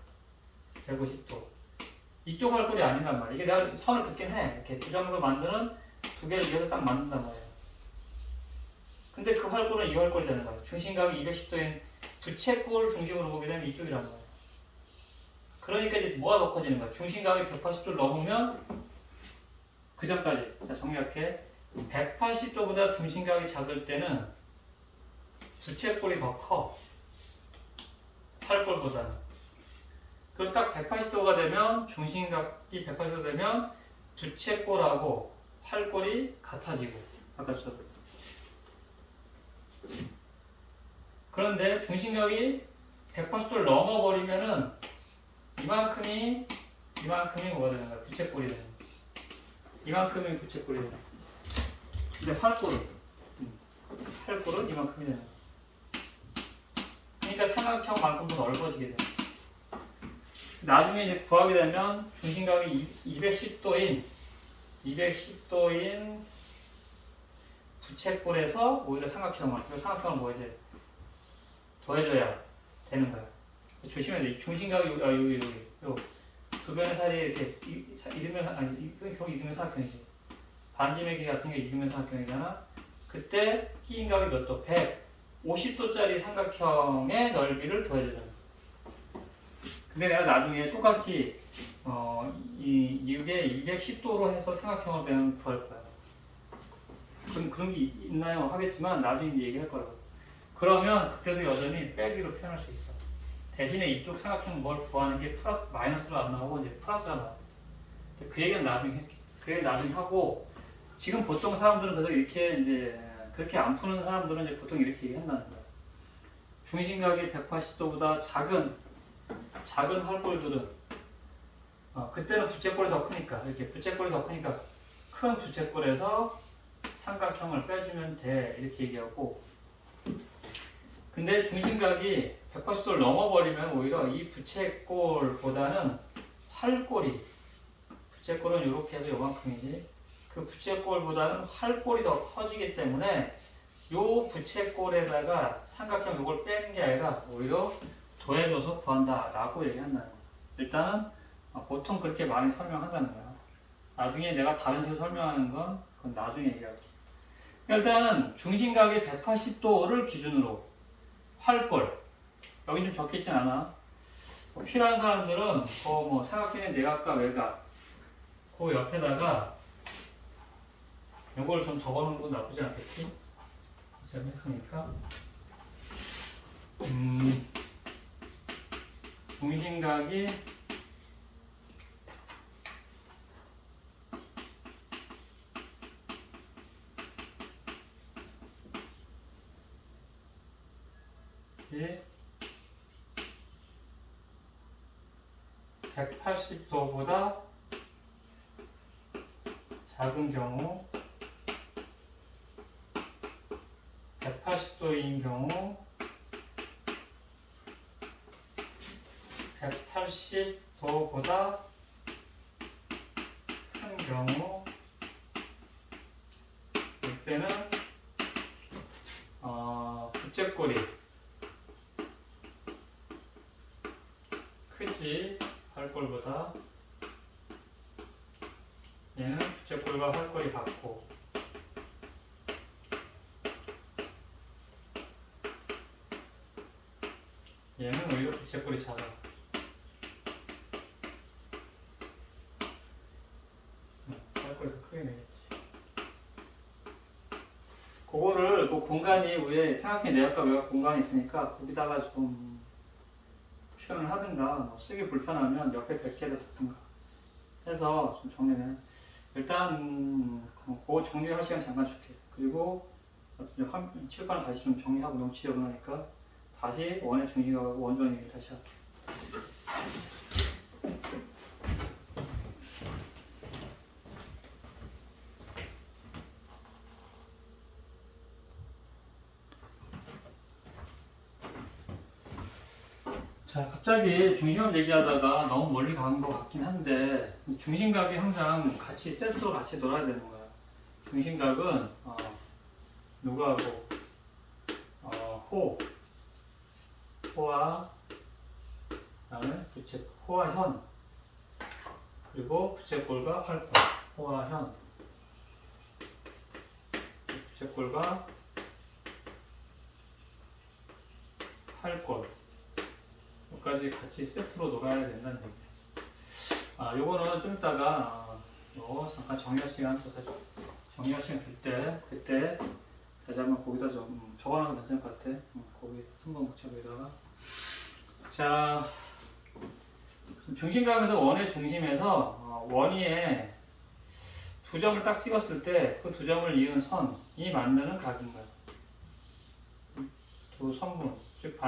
150도. 이쪽 활골이 아니란 말이야. 이게 내가 선을 긋긴 해. 이렇게 두 점으로 만드는 두 개를 이어서 딱 만든단 말이야. 근데 그 활골은 이 활골이 되는 거야. 중심각이 210도인 부채꼴 중심으로 보게 되면 이쪽이란 말이야. 그러니까 이제 뭐가 더 커지는 거야? 중심각이 180도를 넘으면 그 전까지. 자, 정리할게. 180도보다 중심각이 작을 때는 부채꼴이 더 커. 활골보다는. 그리고 딱 180도가 되면, 중심각이 180도 되면 부채꼴하고 활골이 같아지고, 아까처럼. 그런데 중심각이 180도를 넘어버리면은 이만큼이 뭐가 되는 거야? 부채꼴이 되는 거야. 이만큼이 부채꼴이 되는 거야. 근데 활골은 이만큼이 되는 거야. 그러니까 삼각형만큼 더 넓어지게 돼. 나중에 이제 구하게 되면 중심각이 210도인 210도인 부채꼴에서 오히려 삼각형을, 그 삼각형을 뭐 이제 더해줘야 되는 거야. 조심해야 돼. 이 중심각이 여기 두 변의 사이에 이렇게 이등변, 아니 이건 결국 이등변 삼각형이지. 반지매기 같은 게 이등변 삼각형이잖아. 그때 끼인 각이 몇 도? 150도짜리 삼각형의 넓이를 더해주잖아. 근데 내가 나중에 똑같이 이게 210도로 해서 삼각형을 그냥 구할 거야. 그런 게 있나요? 하겠지만 나중에 이제 얘기할 거라고. 그러면 그때도 여전히 빼기로 표현할 수 있어. 대신에 이쪽 삼각형 뭘 구하는 게 플러스, 마이너스로 안 나오고 이제 플러스가 나와. 그 얘기는 나중에 할게. 그 얘기 나중에 하고, 지금 보통 사람들은 그래서 이렇게 이제 그렇게 안 푸는 사람들은 이제 보통 이렇게 얘기한다는 거야. 중심각이 180도보다 작은 활골들은 그때는 부채꼴이 더 크니까, 이렇게 부채꼴이 더 크니까 큰 부채꼴에서 삼각형을 빼주면 돼, 이렇게 얘기하고. 근데 중심각이 180도를 넘어버리면 오히려 이 부채꼴보다는 활골이, 부채꼴은 이렇게 해서 요만큼이지, 그 부채꼴보다는 활골이 더 커지기 때문에 요 부채꼴에다가 삼각형 요걸 빼는 게 아니라 오히려 더해줘서 구한다 라고 얘기한다는 거야. 일단은 보통 그렇게 많이 설명한다는 거야. 나중에 내가 다른 식으로 설명하는 건 그건 나중에 얘기할게. 일단 중심각이 180도를 기준으로 활골, 여기 좀 적혀있진 않아. 필요한 사람들은 뭐 삼각형의 내각과 외각 그 옆에다가 이걸 좀 적어놓는 건 나쁘지 않겠지? 어차피 했으니까. 중심각이 예. 180도보다 작은 경우, 180도인 경우, 180도보다 큰 경우, 이때는 부채꼴이 크지, 활골보다. 얘는 부채꼴과 활골이 같고, 얘는 오히려 부채꼴이 작아. 활골이 더 크게 내겠지. 그거를 그 공간이 위에 삼각형의 내각과 외각 공간이 있으니까 거기다가 좀 표현을 하든가, 뭐 쓰기 불편하면 옆에 백지에다 적든가 해서 좀 정리해. 일단 그거 정리할 시간 잠깐 줄게. 그리고 칠판을 다시 좀 정리하고 너무 지저분하니까 다시 원의 중심각하고 원조원 얘기를 다시 할게. 자, 갑자기 중심각 얘기하다가 너무 멀리 가는 것 같긴 한데, 중심각이 항상 같이 세트로 같이 놀아야 되는 거야. 중심각은 누구하고 호와 그다음에 호와 현, 그리고 부채꼴과 활골, 호와 현, 부채꼴과 활골 여기까지 같이 세트로 놀아야 된다는 얘기야. 요거는 좀 이따가 잠깐 정리할 시간 정리할 시간 줄 때 그때 다시 한번 거기다 좀 적어놔도 괜찮을 것 같아. 거기 선번 목차에다가. 자, 중심각에서 원의 중심에서 원위에 두 점을 딱 찍었을 때 그 두 점을 이은 선이 만드는 각인 거야. 두 선분, 즉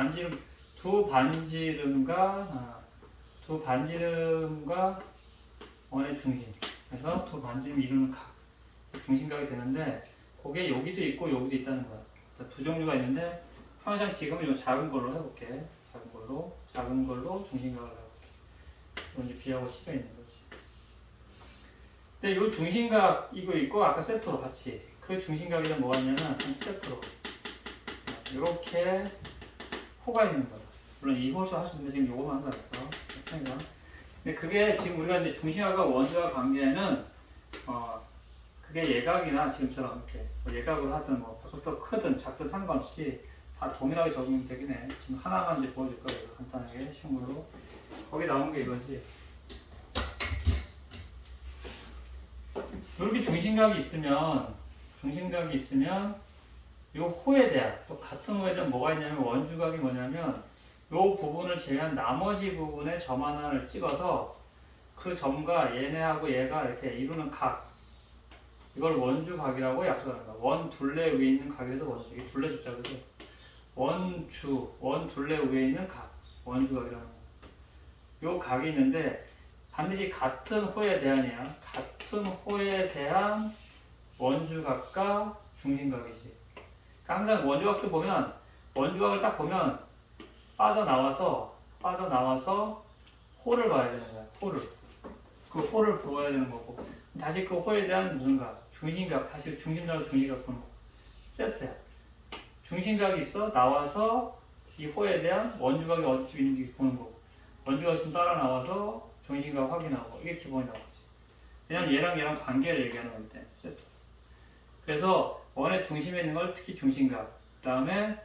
두 반지름과 원의 중심, 그래서 두 반지름이 이루는 각, 중심각이 되는데 그게 여기도 있고 여기도 있다는 거야. 두 종류가 있는데 평상 지금은 이 작은 걸로 해볼게. 작은 걸로 중심각을 해볼게. 이건 이제 B하고 C가 있는 거지. 근데 이 중심각 이거 있고 아까 세트로 같이 그 중심각이 뭐가 있냐면 세트로 이렇게 호가 있는 거야. 물론 이 호수 할 수 있는데 지금 요거만 한다 그랬어. 근데 그게 지금 우리가 이제 중심각과 원주각 관계는 그게 예각이나 지금처럼 이렇게 뭐 예각으로 하든 뭐 또 크든 작든 상관없이 다 동일하게 적용이 되긴 해. 지금 하나만 이제 보여줄 거예요. 간단하게 쉬운 걸로. 거기 나온 게 이거지. 이렇게 중심각이 있으면 이 호에 대한 또 같은 호에 대한 뭐가 있냐면 원주각이 뭐냐면 이 부분을 제외한 나머지 부분에 점 하나를 찍어서 그 점과 얘네하고 얘가 이렇게 이루는 각 이걸 원주각이라고 약속하는 거야. 원 둘레 위에 있는 각에서 원주. 이게 둘레 숫자 그죠? 원 둘레 위에 있는 각 원주각이라는 거야. 요 각이 있는데 반드시 같은 호에 대한이야. 같은 호에 대한 원주각과 중심각이지. 그러니까 항상 원주각도 보면 원주각을 딱 보면 빠져나와서 호를 봐야 되는 거야. 호를. 그 호를 보아야 되는 거고 다시 그 호에 대한 무슨 각? 중심각. 다시 중심각과 중심각 보는 거. 세트야. 중심각이 있어. 나와서 이 호에 대한 원주각이 어디쯤 있는지 보는 거고 원주각이 있으면 따라 나와서 중심각 확인하고 이게 기본이 나오지. 왜냐면 얘랑 관계를 얘기하는 거기 때문에 세트. 그래서 원의 중심에 있는 걸 특히 중심각 그 다음에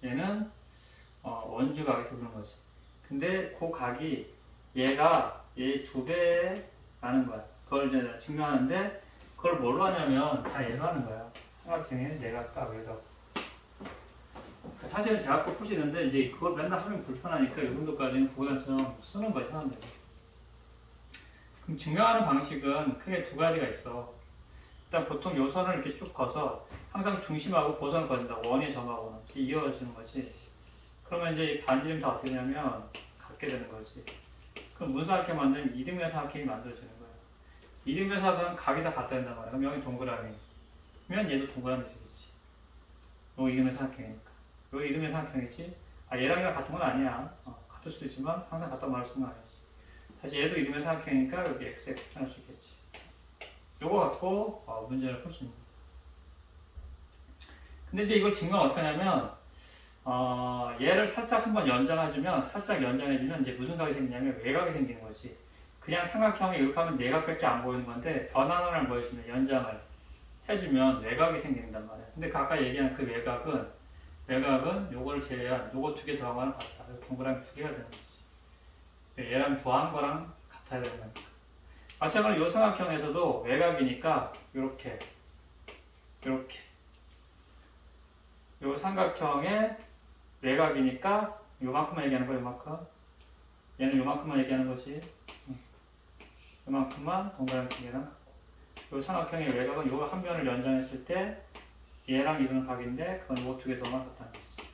얘는 원주각 이렇게 부르는 거지. 근데 그 각이 얘가 얘 2배라는 거야. 그걸 이제 증명하는데 그걸 뭘로 하냐면 다 얘로 하는 거야. 삼각형의 내각과 외각. 사실은 제각도 푸시는데 이제 그걸 맨날 하면 불편하니까 이 정도까지는 고단처럼 쓰는 거야 사람들이. 그럼 증명하는 방식은 크게 2가지가 있어. 일단 보통 요 선을 이렇게 쭉 커서 항상 중심하고 고선을 거진다. 원의 점하고는 이렇게 이어지는 거지. 그러면 이제 이 반지름 다 어떻게 되냐면 같게 되는 거지. 그럼 문사각형 만들면 이등변 사각형이 만들어지는 거야. 이등변 사각은 각이 다 같다 된단 말이야. 그럼 여기 동그라미. 그러면 얘도 동그라미 되겠지. 요 이등변 사각형이니까. 요 이등변 사각형이지. 얘랑 얘랑 같은 건 아니야. 같을 수도 있지만 항상 같다 말할 수는 아니지. 다시 얘도 이등변 사각형이니까 여기 x 할 수 있겠지. 요거 갖고 문제를 풀 수 있는 거야. 근데 이제 이걸 증명 어떻게 하냐면 얘를 살짝 한번 연장해주면 이제 무슨 각이 생기냐면 외각이 생기는 거지. 그냥 삼각형이 이렇게 하면 내각밖에 안 보이는 건데 변환을 보여주면 연장을 해주면 외각이 생긴단 말이야. 근데 아까 얘기한 그 외각은 요걸 제외한 요거 2개 더한 거랑 같다. 그래서 동그라미 2개가 되는 거지. 얘랑 더한 거랑 같아야 되는 거니까. 마찬가지로 요 삼각형에서도 외각이니까 요렇게 요 삼각형의 외곽이니까 요만큼만 얘기하는 거야. 요만큼. 얘는 요만큼만 얘기하는 거지. 요만큼만 동그라미 2개랑 같고. 요 삼각형의 외곽은 요 한 변을 연장했을 때 얘랑 이루는 각인데 그건 요 2개 더만 같다는 거지.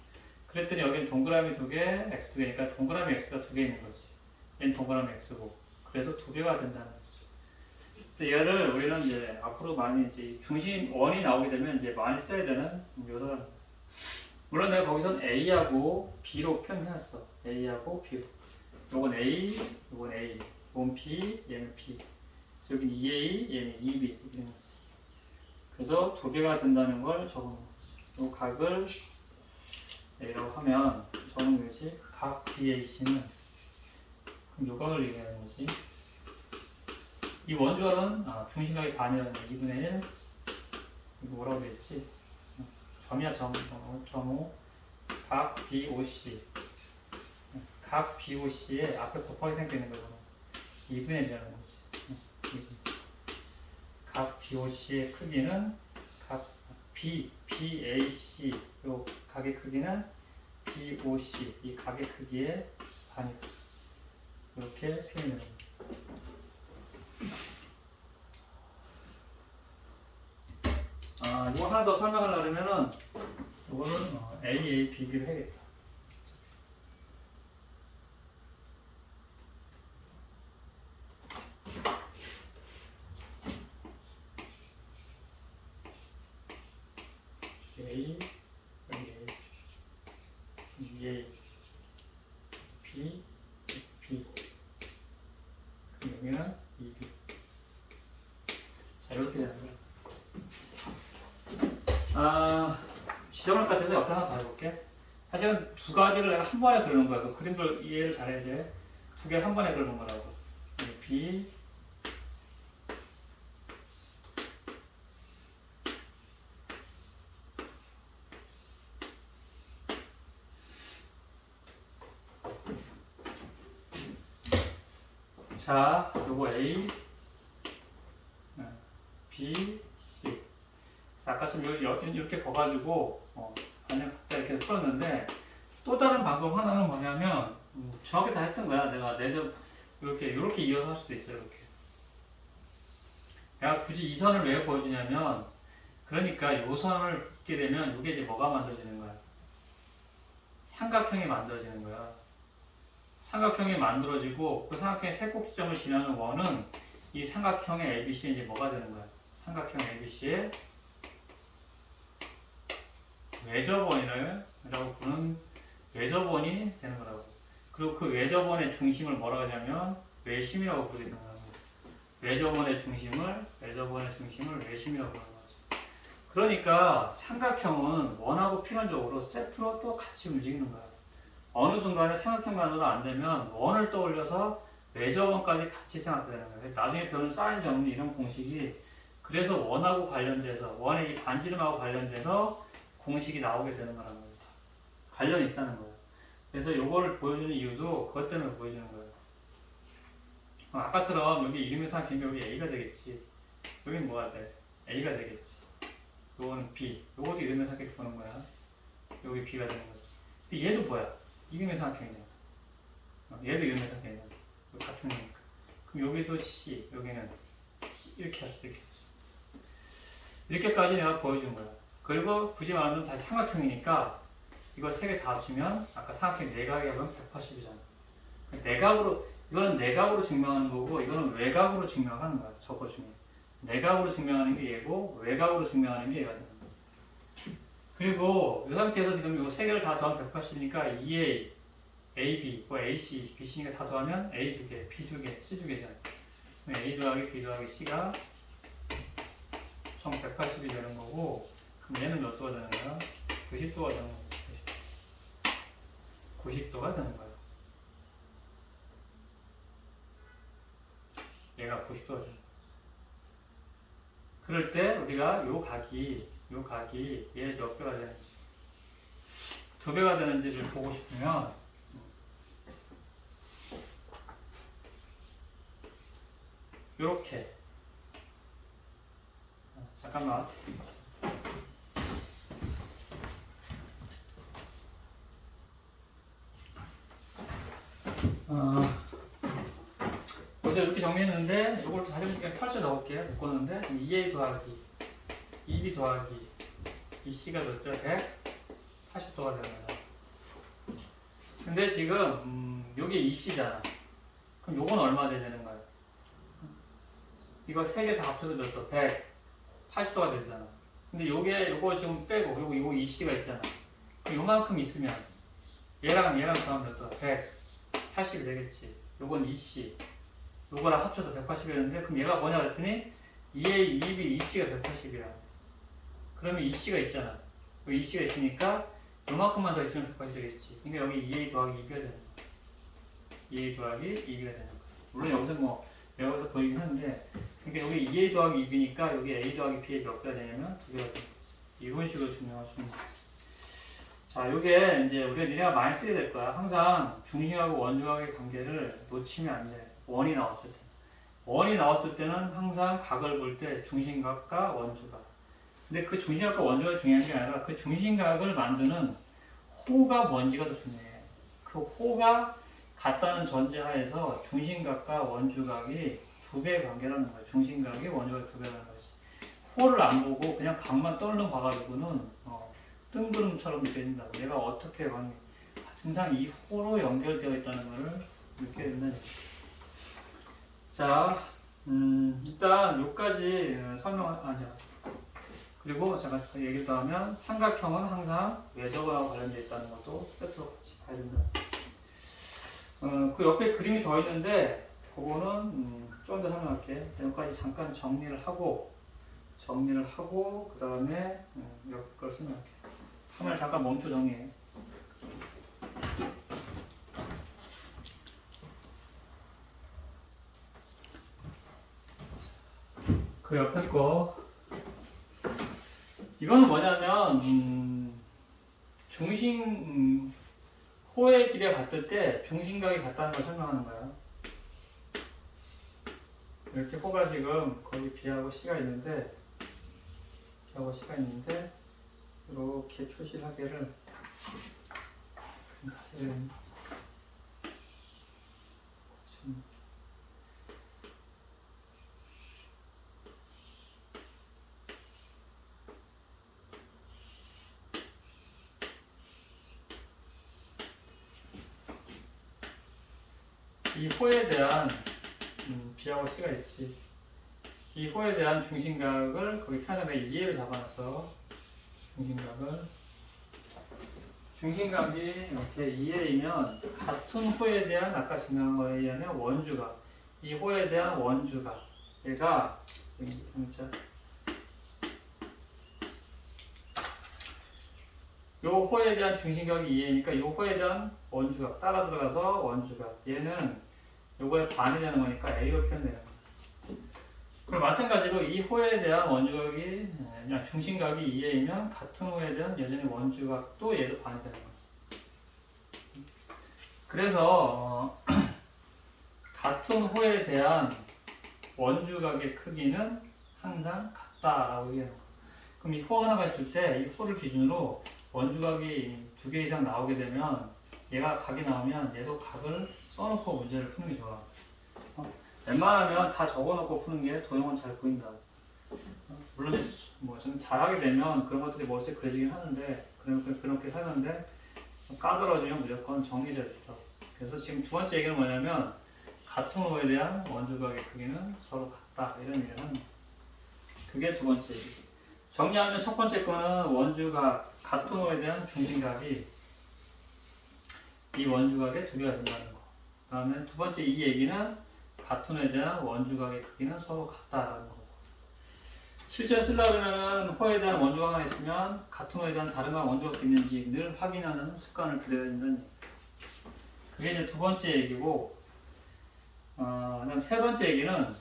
그랬더니 여기는 동그라미 2개, x 2개니까 동그라미 x가 2개 있는 거지. 얘는 동그라미 x고. 그래서 2배가 된다는 거지. 근데 얘를 우리는 이제 앞으로 많이 이제 중심 원이 나오게 되면 이제 많이 써야 되는 묘사라는 거야. 물론 내가 거기선 A하고 B로 표현해놨어. A하고 B로. 요건 A, 요건 A. 요건 B, 얘는 B. 그래서 여긴 2A, 얘는 2B. 그래서 2배가 된다는 걸 적어놓은 거지. 요 각을 A라고 하면 적는 거지. 각 BAC는 그럼 요 각을 얘기하는 거지. 이 원주각은 중심각의 반이라는 거. 2분의 1. 이거 뭐라고 되어있지? 점이야 점. 점 5. 각 BOC. 각 BOC에 앞에 곱하기 생기는 거잖아. 2분의 1이라는 거지. 각 BOC의 크기는 각 BAC. 요 각의 크기는 BOC. 이 각의 크기의 반이다. 이렇게 표현해요. 이거 하나 더 설명을 하려면은 이거는 A, B를 해야겠다. A, A, B, B. 그럼 여기는 2B. 지저분할 것 같아서 옆에 하나 더 해볼게. 사실은 두 가지를 내가 한 번에 그리는 거야. 그 그림들 이해를 잘해야지. 두 개 한 번에 그리는 거라고. B. 자, 요거 A, B, C. 자, 아까처럼 이렇게 거가지고, 그냥 각자 이렇게 풀었는데, 또 다른 방법 하나는 뭐냐면, 중학교 다 했던 거야. 내가 이렇게 이어서 할 수도 있어요. 이렇게. 내가 굳이 이 선을 왜 보여주냐면, 그러니까 요 선을 긋게 되면, 이게 이제 뭐가 만들어지는 거야? 삼각형이 만들어지는 거야. 삼각형이 만들어지고 그 삼각형의 세 꼭지점을 지나는 원은 이 삼각형의 ABC에 이제 뭐가 되는 거야? 삼각형 ABC의 외접원이라고 부르는 외접원이 되는 거라고. 그리고 그 외접원의 중심을 뭐라고 하냐면 외심이라고 부르게 되는 거라고. 외접원의 중심을 외심이라고 부르는 거지. 그러니까 삼각형은 원하고 필연적으로 세트로 또 같이 움직이는 거야. 어느 순간에 삼각형만으로 안 되면 원을 떠올려서 외접원까지 같이 생각되는 거예요. 나중에 배우는 사인 정리 이런 공식이 그래서 원하고 관련돼서 원의 이 반지름하고 관련돼서 공식이 나오게 되는 거라는 거예요. 관련이 있다는 거예요. 그래서 이거를 보여주는 이유도 그것 때문에 보여주는 거예요. 아까처럼 여기 이름의 삼각형이 여기 A가 되겠지. 여긴 뭐가 돼? A가 되겠지. 요거는 B. 요것도 이름의 삼각형이 보는 거야. 여기 B가 되는 거지. 얘도 뭐야? 이름의 삼각형이잖아. 얘도 이름의 삼각형이잖아. 같은 거니까. 그럼 여기도 C, 여기는 C 이렇게 할 수도 있겠지. 이렇게까지 내가 보여준 거야. 그리고 굳이 말하면 다시 삼각형이니까 이거 세 개 다 합치면 아까 삼각형 내각이 하면 180이잖아. 내각으로 이거는 내각으로 증명하는 거고 이거는 외각으로 증명하는 거야. 저거 중에 내각으로 증명하는 게 얘고 외각으로 증명하는 게 얘가 되는 거야. 그리고 이 상태에서 지금 이 세 개를 다 더하면 180이니까 2A, AB, 뭐 AC, BC니까 다 더하면 A 두 개, B 두 개, C 두 개잖아. A 더하기 B 더하기 C가 총 180이 되는 거고 그럼 얘는 몇 도가 되는 거야? 90도가 되는 거야. 90도가 되는 거야. 얘가 90도가 되는 거야. 그럴 때 우리가 요 각이 얘 몇 배가 되는지 2배가 되는지를 보고 싶으면 요렇게 잠깐만 어제 이렇게 정리했는데 이걸 다시 그냥 펼쳐 넣을게요. 묶었는데 2A 더하기 2B 더하기 2C가 몇 대? 180도가 되는 거야. 근데 지금 여기 2C잖아. 그럼 요건 얼마 되는 거야? 이거 3개 다 합쳐서 몇 도? 180도가 되잖아. 근데 요거 지금 빼고 그리고 요거 2C가 있잖아. 그럼 요만큼 있으면 얘랑 더하면 몇 도? 180이 되겠지. 요건 2C. 요거랑 합쳐서 180이었는데 그럼 얘가 뭐냐 그랬더니 2A, 2B, 2C가 180이야. 그러면 2C가 있잖아. 여기 2C가 있으니까 요만큼만 더 있으면 180이 되겠지. 그러니까 여기 2A 더하기 2B가 되는 거야. 2A 더하기 2B가 되는 거야. 물론 여기서 뭐 외워서 보이긴 하는데 그러니까 여기 2A 더하기 2B니까 여기 A 더하기 B의 몇 배가 되냐면 2배가 되는 거지. 이런 식으로 증명할 수 있는 거야. 자, 요게 이제 우리가 니네가 많이 쓰게 될 거야. 항상 중심하고 원주각의 관계를 놓치면 안 돼. 원이 나왔을 때. 원이 나왔을 때는 항상 각을 볼 때 중심각과 원주각. 근데 그 중심각과 원주각이 중요한 게 아니라 그 중심각을 만드는 호가 뭔지가 더 중요해. 그 호가 같다는 전제하에서 중심각과 원주각이 2배의 관계라는 거야. 중심각이 원주각이 2배라는 거지. 호를 안 보고 그냥 각만 떠올려 봐가지고는 뜬구름처럼 느껴진다고. 내가 어떻게 관계, 항상 이 호로 연결되어 있다는 것을 느껴야 된다는 얘기죠. 자, 일단 여기까지 설명하자. 그리고 잠깐 얘기를 더 하면 삼각형은 항상 외접원하고 관련되어 있다는 것도 끝으로 같이 봐야 된다. 그 옆에 그림이 더 있는데 그거는 좀 더 설명할게. 여기까지 잠깐 정리를 하고 정리를 하고 그 다음에 옆 걸 설명할게. 카메라 잠깐 멈춰 정리해. 그 옆에 거 이거는 뭐냐면 중심 호의 길에 갔을 때 중심각이 같다는 걸 설명하는 거야. 이렇게 호가 지금 거기 B하고 C가 있는데 이렇게 표시를 하기를 사실은 이 호에 대한 B하고 C가 있지. 이 호에 대한 중심각을 거기 편에 2A를 잡아놨어. 중심각이 이렇게 2A면 같은 호에 대한 아까 증명한 거에 의하면 원주각. 이 호에 대한 원주각. 얘가 요 호에 대한 중심각이 2A니까 요 호에 대한 원주각 따라 들어가서 원주각. 얘는 요거에 반이 되는 거니까 A로 표현되는 거야. 그럼 마찬가지로 이 호에 대한 원주각이 그냥 중심각이 2A면 같은 호에 대한 여전히 원주각도 얘도 반이 되는 거야. 그래서 같은 호에 대한 원주각의 크기는 항상 같다라고 얘기하는 거야. 그럼 이 호 하나가 있을 때 이 호를 기준으로 원주각이 2개 이상 나오게 되면 얘가 각이 나오면 얘도 각을 써놓고 문제를 푸는 게 좋아. 웬만하면 다 적어놓고 푸는 게 도형은 잘 보인다. 물론 뭐 좀 잘하게 되면 그런 것들이 머릿속에 그려지긴 하는데 그렇게 하는데 까다로워지면 무조건 정리돼야 된다. 그래서 지금 두 번째 얘기는 뭐냐면 같은 호에 대한 원주각의 크기는 서로 같다 이런 얘기를 하는 거야. 그게 두 번째 얘기. 정리하면 첫 번째 거는 원주각 같은 호에 대한 중심각이 이 원주각의 2배가 된다는 거. 그 다음에 두 번째 이 얘기는 같은 호에 대한 원주각의 크기는 서로 같다라는 거고. 실제로 쓰려면 호에 대한 원주각만 있으면 같은 호에 대한 다른 원주각이 있는지 늘 확인하는 습관을 들여야 된다는 얘기. 그게 이제 두 번째 얘기고, 그다음 세 번째 얘기는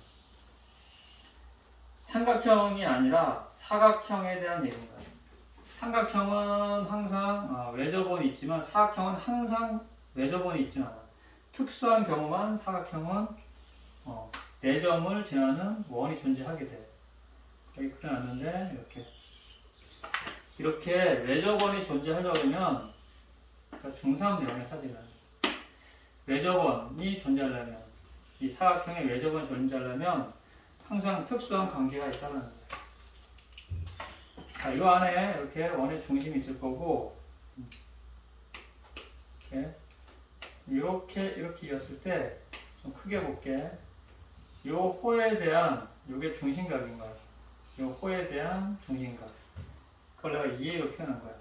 삼각형이 아니라 사각형에 대한 얘기입니다. 삼각형은 항상 외접원이 있지만 사각형은 항상 외접원이 있지는 않아. 특수한 경우만 사각형은 내점을 지나는 원이 존재하게 돼. 여기 그려놨는데 이렇게 외접원이 존재하려면 그러니까 중3 사진은 외접원이 존재하려면 이 사각형의 외접원이 존재하려면 항상 특수한 관계가 있다는 거예요. 자, 이 안에 이렇게 원의 중심이 있을 거고 이렇게 이었을 때 좀 크게 볼게. 요 호에 대한 요게 중심각인 거야. 요 호에 대한 중심각. 그걸 내가 2A로 표현한 거야.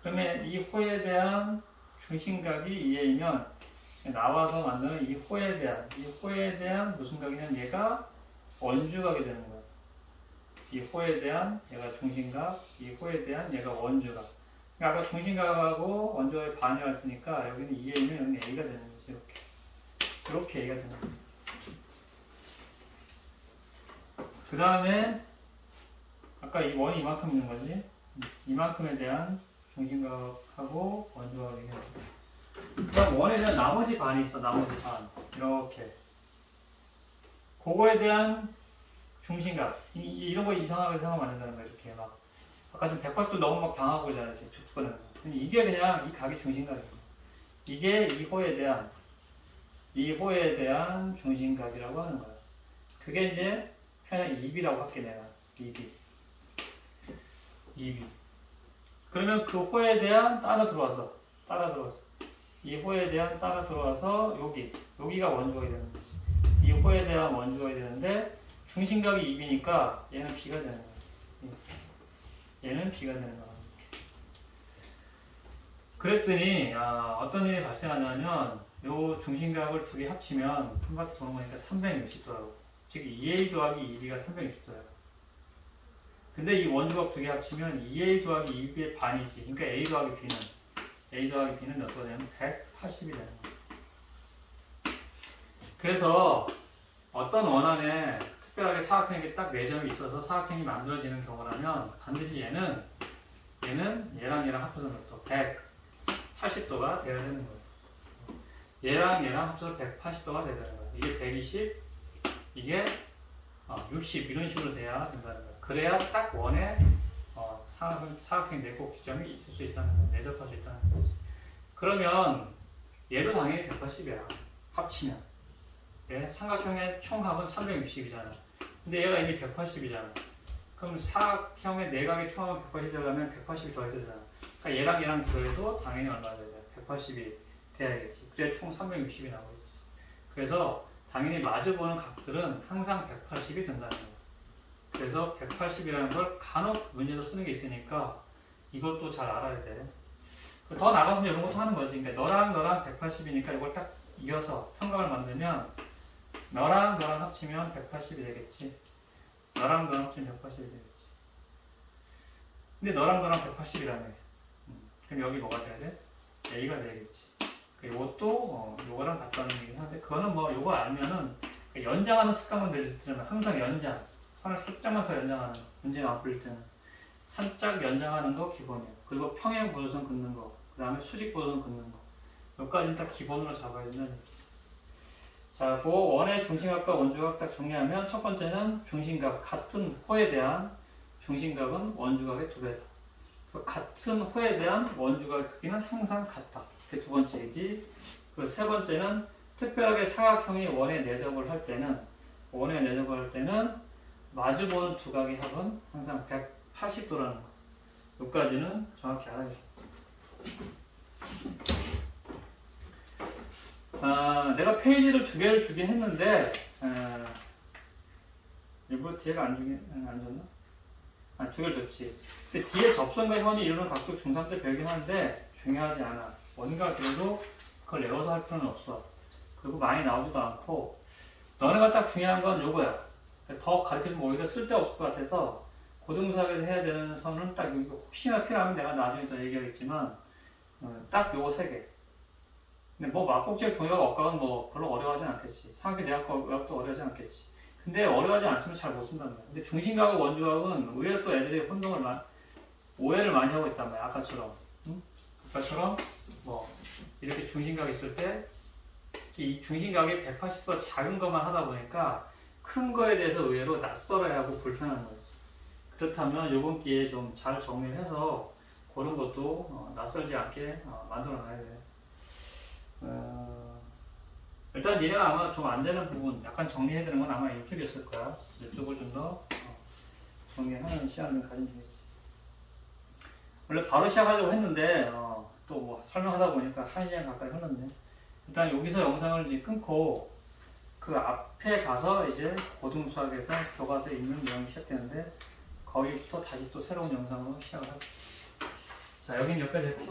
그러면 이 호에 대한 중심각이 2A면 나와서 만드는 이 호에 대한 무슨 각이냐면 얘가 원주각이 되는 거야. 이 호에 대한 얘가 중심각, 이 호에 대한 얘가 원주각. 그러니까 아까 중심각하고 원주각의 반이가 있으니까 여기는 2A면 여기는 A가 되는 거지. 이렇게 A가 되는 거야. 그 다음에 아까 이 원이 이만큼 있는 거지. 이만큼에 대한 중심각하고 원주각을 얘기했어. 그럼 원에 대한 나머지 반이 있어. 나머지 반. 이렇게. 그거에 대한 중심각. 이런 거 이상하게 생각하면 안 된다는 거야. 이렇게 막. 아까 지금 180도 너무 막 당하고 있잖아. 이렇게 죽거든. 이게 그냥 이 각이 중심각이야. 이게 이 호에 대한 중심각이라고 하는 거야. 그게 이제 그냥 2B라고 할게 내가. 2B. 그러면 그 호에 대한 따라 들어와서 이 호에 대한 따라 들어와서 여기가 원주각이 되는 거지. 이 호에 대한 원주각이 되는데 중심각이 2B니까 얘는 B가 되는 거야. 얘는 B가 되는 거야. 그랬더니 어떤 일이 발생하냐면 요 중심각을 두 개 합치면 한 바퀴 도는 거니까 360도라고. 즉 2a 더하기 2b가 360도예요. 근데 이 원주각 두 개 합치면 2a 더하기 2b의 반이지. 그러니까 a 더하기 b는 몇 도가 되면 180이 되는 거예요. 그래서 어떤 원안에 특별하게 사각형이 딱 4점이 있어서 사각형이 만들어지는 경우라면 반드시 얘랑 얘랑 합쳐서 몇 도? 180도가 되어야 되는 거예요. 얘랑 합쳐서 180도가 되어야 되는 거예요. 이게 120, 이게 60 이런 식으로 돼야 된다는 거예요. 그래야 딱 원에 사각형 내곡 지점이 있을 수 있다는 거예요. 내접할 수 있다는 거죠. 그러면 얘도 당연히 180이야. 합치면. 예, 삼각형의 총합은 360이잖아. 근데 얘가 이미 180이잖아. 그럼 사각형의 내각의 총합은 180이 들어가면 180이 더해야 되잖아. 그러니까 얘랑 더해도 당연히 얼마나 돼야 돼? 180이 돼야겠지. 그래야 총 360이 나오겠지. 그래서 당연히 마주보는 각들은 항상 180이 된다는 거야. 그래서 180이라는 걸 간혹 문제에서 쓰는 게 있으니까 이것도 잘 알아야 돼. 더 나가서 이런 것도 하는 거지. 그러니까 너랑 180이니까 이걸 딱 이어서 평각을 만들면 너랑 합치면 180이 되겠지. 너랑 합치면 180이 되겠지. 근데 너랑 180이라며. 그럼 여기 뭐가 돼야 돼? A가 돼야겠지. 이것도 요거랑 같다는 얘기긴 한데 그거는 뭐 요거 알면은 연장하는 습관만 들으면 항상 연장. 선을 살짝만 더 연장하는 거. 문제 안 풀릴 때는 살짝 연장하는 거 기본이에요. 그리고 평행 보조선 긋는 거. 그 다음에 수직 보조선 긋는 거. 여기까지는 딱 기본으로 잡아야 된다는 얘기죠. 자, 그 원의 중심각과 원주각 딱 정리하면 첫 번째는 중심각, 같은 호에 대한 중심각은 원주각의 2배다. 같은 호에 대한 원주각의 크기는 항상 같다. 그게 두 번째 얘기. 그 세 번째는 특별하게 사각형이 원에 내접을 할 때는 마주보는 두 각의 합은 항상 180도라는 거. 여기까지는 정확히 알아야죠. 내가 페이지를 2개를 주긴 했는데 일부러 뒤에가 안 줬나? 2개를 줬지. 근데 뒤에 접선과 현이 이루는 각도 중상대 별긴 한데 중요하지 않아. 뭔가 그래도 그걸 외워서 할 필요는 없어. 그리고 많이 나오지도 않고 너네가 딱 중요한 건 요거야. 더 가르쳐주면 오히려 쓸데없을 것 같아서 고등수학에서 해야 되는 선은 딱 여기 혹시나 필요하면 내가 나중에 더 얘기하겠지만 딱 요거 3개. 근데 뭐 막곡제의 동의각 억각은 뭐 별로 어려워하진 않겠지. 상학의 내각도 어려워하지 않겠지. 근데 어려워하지 않지만 잘 못 쓴단 말이야. 근데 중심각과 원주각은 의외로 또 애들이 오해를 많이 하고 있단 말이야. 아까처럼. 응? 아까처럼 뭐 이렇게 중심각이 있을 때 특히 이 중심각이 180도 작은 것만 하다 보니까 큰 거에 대해서 의외로 낯설어야 하고 불편한 거지. 그렇다면 이번 기회에 좀 잘 정리를 해서 그런 것도 낯설지 않게 만들어 놔야 돼. 일단 니네가 아마 좀 안 되는 부분 약간 정리해야 되는 건 아마 이쪽이었을 거야. 이쪽을 좀 더 정리하는 시간을 가지면 되겠지. 원래 바로 시작하려고 했는데 또 뭐 설명하다 보니까 1시간 가까이 흘렀네. 일단 여기서 영상을 이제 끊고 그 앞에 가서 이제 고등수학에서 교과서에 있는 내용이 시작되는데 거기부터 다시 또 새로운 영상으로 시작을 하고. 자, 여긴 여기까지 할게.